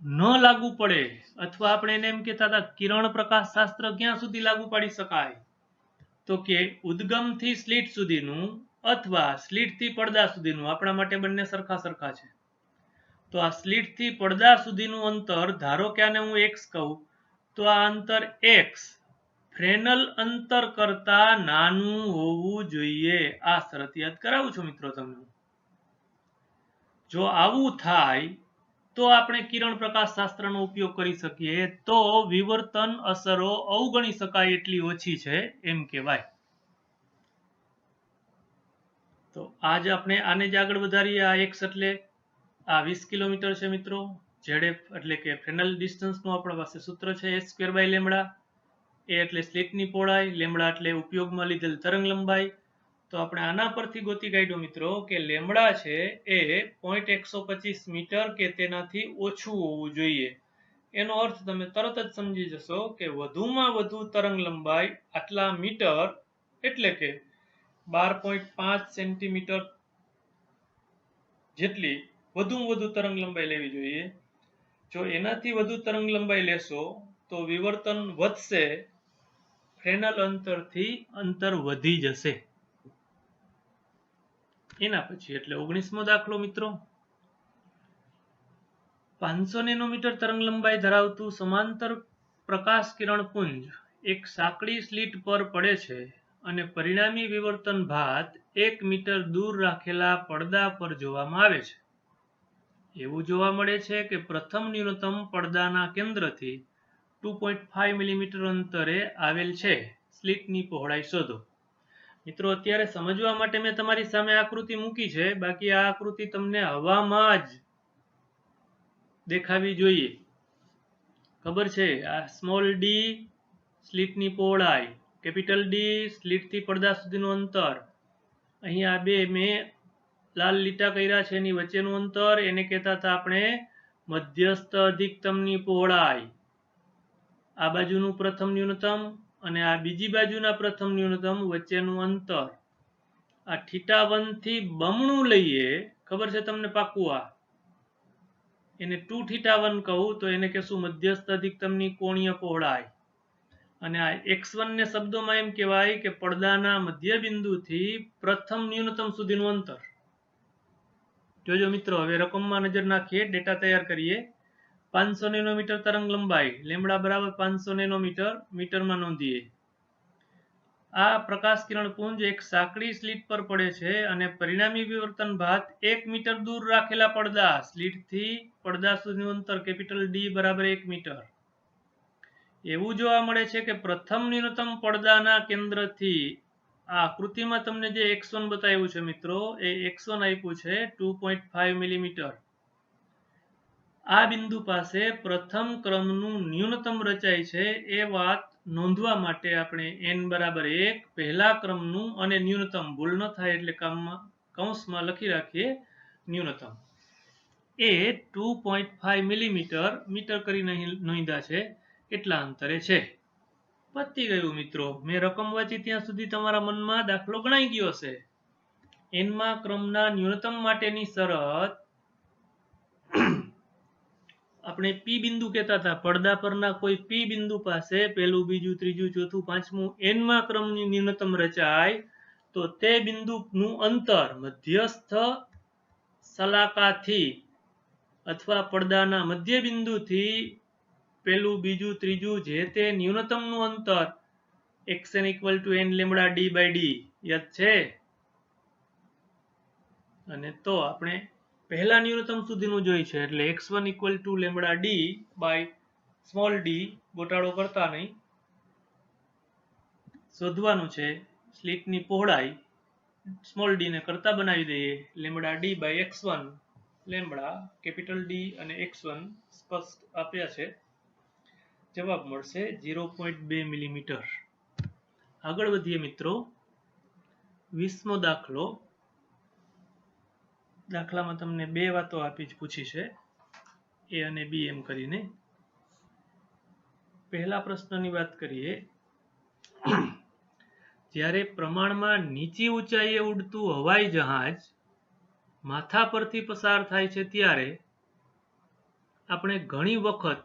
ન લાગુ પડે, અથવા આપણે એને એમ કહેતા હતા કિરણ પ્રકાશ શાસ્ત્ર ક્યાં સુધી લાગુ પાડી શકાય, તો કે ઉદ્ગમથી સ્લીટ સુધીનું અથવા સ્લીટથી પડદા સુધીનું. આપણા માટે બંને સરખા છે. તો આ સ્લીટથી પડદા સુધીનું અંતર, ધારો કે આને હું x કહું, તો આ અંતર x ફ્રેનલ અંતર કરતા નાનું હોવું જોઈએ. આ શરત યાદ કરાવું છું મિત્રો તમને. જો આવું થાય તો આપણે કિરણ પ્રકાશ શાસ્ત્રનો ઉપયોગ કરી શકીએ, તો વિવર્તન અસરો અવગણી શકાય એટલી ઓછી છે એમ કહેવાય. તો આજ આપણે આને જ આગળ વધારીએ. આ x એટલે આ 20 કિલોમીટર છે મિત્રો. ZF એટલે કે ફ્રેનલ ડિસ્ટન્સનું આપણા પાસે સૂત્ર છે h²/λ. એ એટલે સ્લીટની પહોળાઈ, λ એટલે ઉપયોગમાં લીધેલ તરંગ લંબાઈ. તો આપણે આના પરથી ગોતી કાઢ્યું મિત્રો કે λ છે એ 0.125 મીટર કે તેનાથી ઓછું હોવું જોઈએ. એનો અર્થ તમે તરત જ સમજી જશો કે વધુમાં વધુ તરંગ લંબાઈ આટલા મીટર એટલે કે 12.5 સેન્ટીમીટર જેટલી વધુમાં વધુ તરંગ લંબાઈ લેવી જોઈએ. જો એનાથી વધુ તરંગ લંબાઈ લેશો તો વિવર્તન વધશે, ફ્રેનલ અંતરથી અંતર વધી જશે. એના પછી એટલે 19મો દાખલો મિત્રો. 500 નેનોમીટર તરંગ લંબાઈ ધરાવતું સમાંતર પ્રકાશ કિરણ પુંજ એક સાંકડી સ્લીટ પર પડે છે અને પરિણામી વિવર્તન ભાત 1 મીટર દૂર રાખેલા પડદા પર જોવામાં આવે છે. એવું જોવા મળે છે કે પ્રથમ ન્યૂનતમ પડદાના કેન્દ્રથી 2.5 મિલીમીટર અંતરે આવેલ છે. સ્લીટની પહોળાઈ શોધો. મિત્રો, અત્યારે સમજવા માટે મેં તમારી સામે આકૃતિ મૂકી છે, બાકી આ આકૃતિ તમને હવામાં જ દેખાવી જોઈએ. ખબર છે, આ સ્મોલ d સ્લિટની પહોળાઈ, કેપિટલ ડી સ્લિટથી પડદા સુધીનું અંતર. અહીંયા બે મેં લાલ લીટા કર્યા છે એની વચ્ચેનું અંતર, એને કહેતા હતા આપણે મધ્યસ્થ અધિકતમની પહોળાઈ. આ બાજુનું પ્રથમ ન્યૂનતમ અને આ બીજી બાજુના પ્રથમ ન્યૂનતમ વચ્ચેનું અંતર. આ θ1 થી બમણું લઈએ, ખબર છે તમને પાક્કું, આ એને 2θ1 કહું તો એને કહેશું મધ્યસ્થ અધિકતમની કોણીય પહોળાઈ. અને આ x1 ને શબ્દોમાં એમ કહેવાય કે પડદાના મધ્ય બિંદુથી પ્રથમ ન્યૂનતમ સુધીનું અંતર. જોજો મિત્રો, હવે રકમમાં નજર નાખીએ, ડેટા તૈયાર કરીએ. 500 નેનોમીટર તરંગ લંબાઈ, લેમ્બડા બરાબર 500 નેનોમીટર, મીટરમાં નોંધીએ. આ પ્રકાશ કિરણ પુંજ એક સાંકડી સ્લિટ પર પડે છે અને પરિણામી વિવર્તન ભાત 1 મીટર દૂર રાખેલા પડદા, સ્લિટથી પડદા સુધીનું અંતર કેપિટલ ડી બરાબર 1 મીટર. એવું જોવા મળે છે કે પ્રથમ ન્યૂનતમ પડદાના કેન્દ્રથી, આ આકૃતિમાં તમને જે x1 બતાવ્યું છે મિત્રો, એ x1 આપ્યું છે 2.5 મિલીમીટર. આ બિંદુ પાસે પ્રથમ ક્રમનું ન્યૂનતમ રચાય છે એ વાત નોંધવા માટે આપણે n બરાબર 1 પહેલા ક્રમનું અને ન્યૂનતમ, ભૂલ ન થાય એટલે કૌંસમાં લખી રાખીએ ન્યૂનતમ, એ 2.5 મિલીમીટર મીટર કરી નોંધ્યા છે એટલા અંતરે છે. પતી ગયું મિત્રો. મેં રકમ વાંચી ત્યાં સુધી તમારા મનમાં દાખલો ગણાઈ ગયો હશે. એનમાં ક્રમના ન્યૂનતમ માટેની શરત આપણે પી બિંદુ કહેતા હતા. પડદા પરના કોઈ પી બિંદુ પાસે પહેલું, બીજું, ત્રીજું, ચોથું, પાંચમું એનમાં ક્રમની ન્યૂનતમ રચાય તો તે બિંદુનું અંતર મધ્યસ્થ શલાકાથી અથવા પડદાના મધ્ય બિંદુથી પહેલું, બીજું, ત્રીજું જે તે ન્યૂનતમનું અંતર xn = n lambda d by d યાદ છે. અને તો આપણે પહેલા ન્યૂનતમ સુધીનું જોઈ છે એટલે x1 = lambda d by small d, ગોટાળો કરતા નહીં, શોધવાનું છે. સ્લિટની પહોળાઈ સ્મોલ d ને કરતા બનાવી દઈએ, lambda d by x1, lambda capital D અને x1 સ્પષ્ટ આપ્યા છે. જવાબ મળશે 0.2 મિલીમીટર. આગળ વધીએ મિત્રો. 20મો દાખલો. દાખલામાં તમને બે વાતો આપી જ પૂછી છે, A અને B એમ કરીને. પહેલા પ્રશ્નની વાત કરીએ. જ્યારે પ્રમાણમાં નીચી ઊંચાઈએ ઉડતું હવાઈ જહાજ માથા પરથી પસાર થાય છે ત્યારે આપણે ઘણી વખત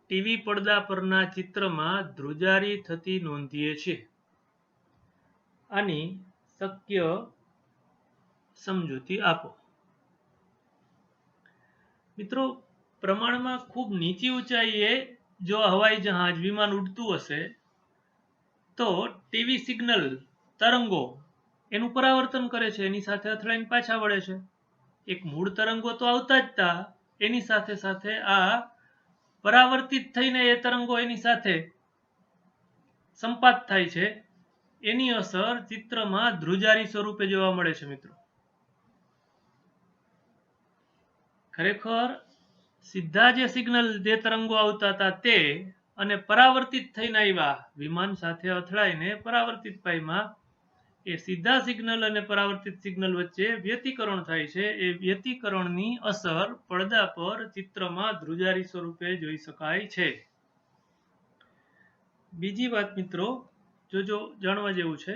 ટીવી પડદા પરના ચિત્રમાં ધ્રુજારી થતી નોંધીએ છીએ. આની શક્ય સમજૂતી આપો. મિત્રો, પ્રમાણમાં ખૂબ નીચી ઊંચાઈએ જો હવાઈ જહાજ, વિમાન ઉડતું હશે તો ટીવી સિગ્નલ તરંગો એનું પરાવર્તન કરે છે, એની સાથે અથડાઈને પાછા વળે છે. એક મૂળ તરંગો તો આવતા જ હતા, એની સાથે સાથે આ પરાવર્તિત થઈને એ તરંગો એની સાથે સંપાત થાય છે. એની અસર ચિત્રમાં ધ્રુજારી સ્વરૂપે જોવા મળે છે મિત્રો. ખરેખર સીધા જે સિગ્નલ, જે તરંગો આવતા હતા તે અને પરાવર્તિત થઈને આવ્યા, વિમાન સાથે અથડાઈને પરાવર્તિત પામ્યા, એ સીધા સિગ્નલ અને પરાવર્તિત સિગ્નલ વચ્ચે વ્યતિકરણ થાય છે. એ વ્યતિકરણની અસર પડદા પર ચિત્રમાં ધ્રુજારી સ્વરૂપે જોઈ શકાય છે. બીજી વાત મિત્રો, જોજો, જાણવા જેવું છે.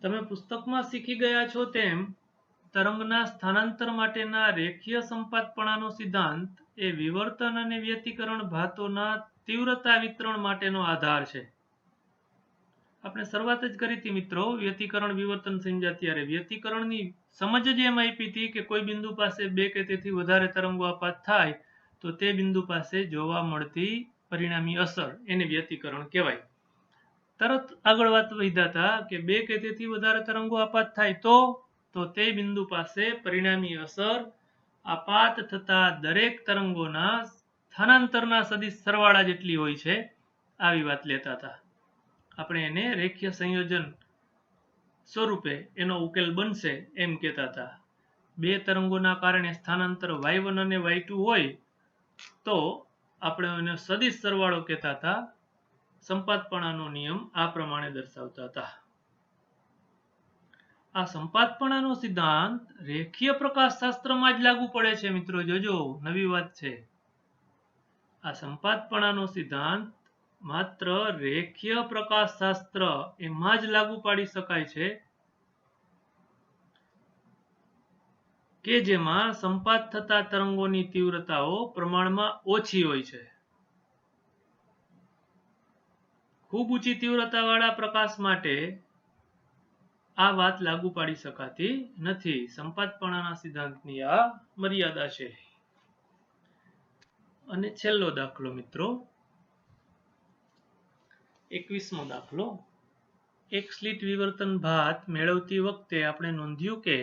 તમે પુસ્તકમાં શીખી ગયા છો તેમ તરંગના સ્થાનાંતર માટેના રેખીય સંપાતપણાનો સિદ્ધાંત એ વિવર્તન અને વ્યતિકરણ ભાતોના તીવ્રતા વિતરણ માટેનો આધાર છે. આપણે શરૂઆત જ કરી હતી મિત્રો, વ્યતિકરણ વિવર્તન સમજ્યા ત્યારે વ્યતિકરણની સમજ જ એમ આપી હતી કે કોઈ બિંદુ પાસે બે કે તેથી વધારે તરંગો આપાત થાય તો તે બિંદુ પાસે જોવા મળતી પરિણામી અસર, એને વ્યતિકરણ કહેવાય. તરત આગળ વાત વધ્યા હતા કે બે કે તેથી વધારે તરંગો આપાત થાય તો તે બિંદુ પાસે પરિણામી અસર આપાત થતા દરેક તરંગોના સ્થાનાંતરના સદિશ સરવાળા જેટલી હોય છે, આવી વાત લેતા હતા. આપણે એને રેખીય સંયોજન સ્વરૂપે એનો ઉકેલ બનશે એમ કહેતા હતા. બે તરંગોના કારણે સ્થાનાંતર y1 અને y2 હોય તો આપણે એને સદિશ સરવાળો કહેતા હતા. સંપાતપણાનો નિયમ આ પ્રમાણે દર્શાવતા હતા. આ સંપાતપણાનો સિદ્ધાંત રેખીય પ્રકાશશાસ્ત્રમાં જ લાગુ પડે છે મિત્રો. જોજો, નવી વાત છે. આ સંપાતપણાનો સિદ્ધાંત માત્ર રેખીય પ્રકાશશાસ્ત્ર એમાં જ લાગુ પાડી શકાય છે કે જેમાં સંપાત થતા તરંગોની તીવ્રતાઓ પ્રમાણમાં ઓછી હોય છે. ખૂબ ઊંચી તીવ્રતાવાળા પ્રકાશ માટે આ વાત લાગુ પાડી શકાતી નથી. સંપાતપણાના સિદ્ધાંતની આ મર્યાદા છે. અને છેલ્લો દાખલો મિત્રો, 21મો દાખલો. એક સ્લિટ વિવર્તન ભાત મેળવતી વખતે આપણે નોંધ્યું કે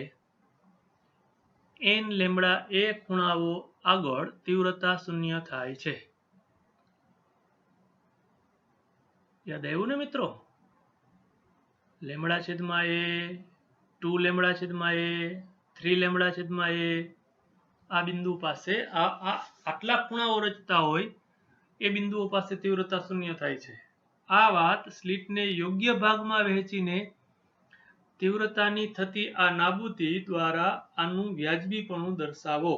n લેમ્બડા એ ખૂણાઓ આગળ તીવ્રતા શૂન્ય થાય છે. યાદ આવ્યું ને મિત્રો? લેમ્બડા છેદમાં એ, 2 લેમ્બડા છેદમાં એ, 3 લેમ્બડા છેદમાં એ, આ બિંદુ પાસે આટલા ખૂણાઓ રચતા હોય એ બિંદુઓ પાસે તીવ્રતા શૂન્ય થાય છે. આ વાત સ્લિટને યોગ્ય ભાગમાં વહેંચીને તીવ્રતાની થતી આ નાબૂદી દ્વારા આનું વ્યાજબીપણું દર્શાવો.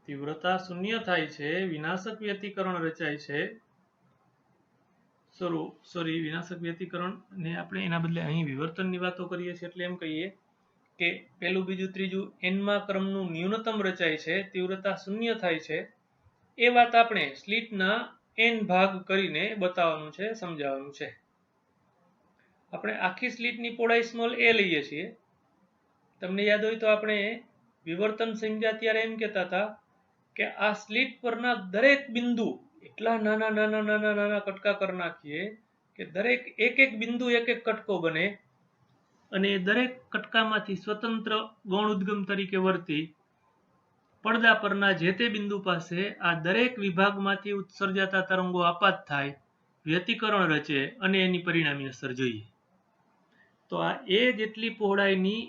તીવ્રતા શૂન્ય થાય છે, વિનાશક વ્યતિકરણ રચાય છે. વિનાશક વ્યતિકરણ ને આપણે એના બદલે અહીં વિવર્તનની વાતો કરીએ છીએ, એટલે એમ કહીએ કે પહેલું, બીજું, ત્રીજું nમા ક્રમનું ન્યૂનતમ રચાય છે, તીવ્રતા શૂન્ય થાય છે. એ વાત આપણે સ્લિટના n ભાગ કરીને બતાવવાનું છે, સમજાવવાનું છે. આપણે આખી સ્લિટની પહોળાઈ સ્મોલ a લઈએ છીએ. તમને યાદ હોય તો આપણે વિવર્તન સમજ્યા ત્યારે એમ કહેતા હતા કે આ સ્લિટ પરના દરેક બિંદુ એટલા નાના નાના નાના નાના કટકા કરી નાખીએ કે દરેક એક બિંદુ એક કટકો બને અને દરેક કટકામાંથી સ્વતંત્ર ગૌણ ઉદ્ગમ તરીકે વર્તી પડદા પરના જે તે બિંદુ પાસે આ દરેક વિભાગમાંથી ઉત્સર્જાતા તરંગો આપાત થાય, વ્યતિકરણ રચે અને એની પરિણામી અસર જોઈએ. તો આ એ જેટલી પહોળાઈની,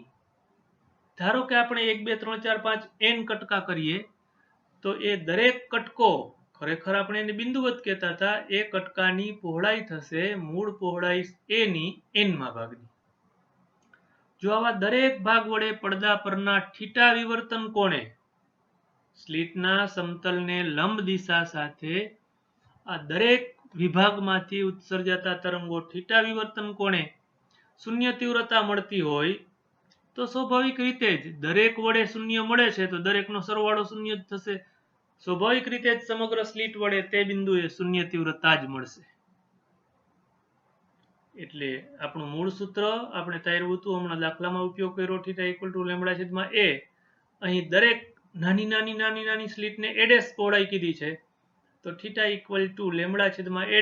ધારો કે આપણે 1 2 3 4 5 n કટકા કરીએ તો એ દરેક કટકો, ખરેખર આપણે એને બિંદુવત કહેતા હતા, એ કટકાની પહોળાઈ થશે મૂળ પહોળાઈ a ની nમા ભાગની. જો આવા દરેક ભાગ વડે પડદા પરના થીટા વિવર્તન કોણે સ્લિટના સમતલને લંબ દિશા સાથે આ દરેક વિભાગમાંથી ઉત્સર્જાતા તરંગો થીટા વિવર્તન કોણે શૂન્ય તીવ્રતા મળતી હોય તો સ્વાભાવિક રીતે જ દરેક વડે શૂન્ય મળે છે તો દરેકનો સરવાળો શૂન્ય જ થશે. સ્વાભાવિક રીતે જ સમગ્ર સ્લિટ વડે તે બિંદુએ શૂન્ય તીવ્રતા જ મળશે. એટલે આપણું મૂળ સૂત્ર આપણે તાર્યું હતું, હમણાં દાખલામાં ઉપયોગ કર્યો, θ = લેમ્બડા છેદમાં a. અહીં દરેક નાની નાની નાની નાની સ્લિટને a' પહોળાઈ કીધી છે તો θ = લેમ્બડા છેદમાં a'.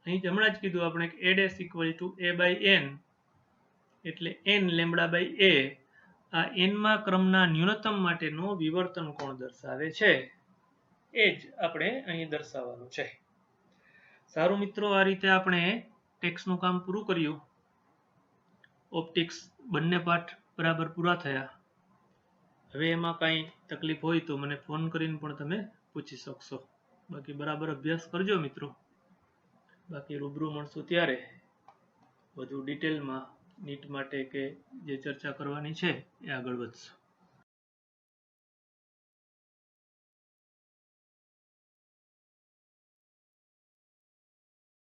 અહીં હમણાં જ કીધું આપણે કે a' = a/n, એટલે n લેમ્બડા બાય a. આ nમા ક્રમના ન્યૂનતમ માટેનો વિવર્તન કોણ દર્શાવે છે એ જ આપણે અહીં દર્શાવવાનું છે. સારું મિત્રો, આ રીતે આપણે ટેક્સનું કામ પૂરું કર્યું. ઓપ્ટિક્સ બંને પાઠ બરાબર પૂરા થયા. હવે એમાં કાંઈ તકલીફ હોય તો મને ફોન કરીને પણ તમે પૂછી શકશો. બાકી બરાબર અભ્યાસ કરજો મિત્રો. બાકી રૂબરૂ મળશું ત્યારે વધુ ડિટેલમાં નીટ માટે કે જે ચર્ચા કરવાની છે એ આગળ વધશે.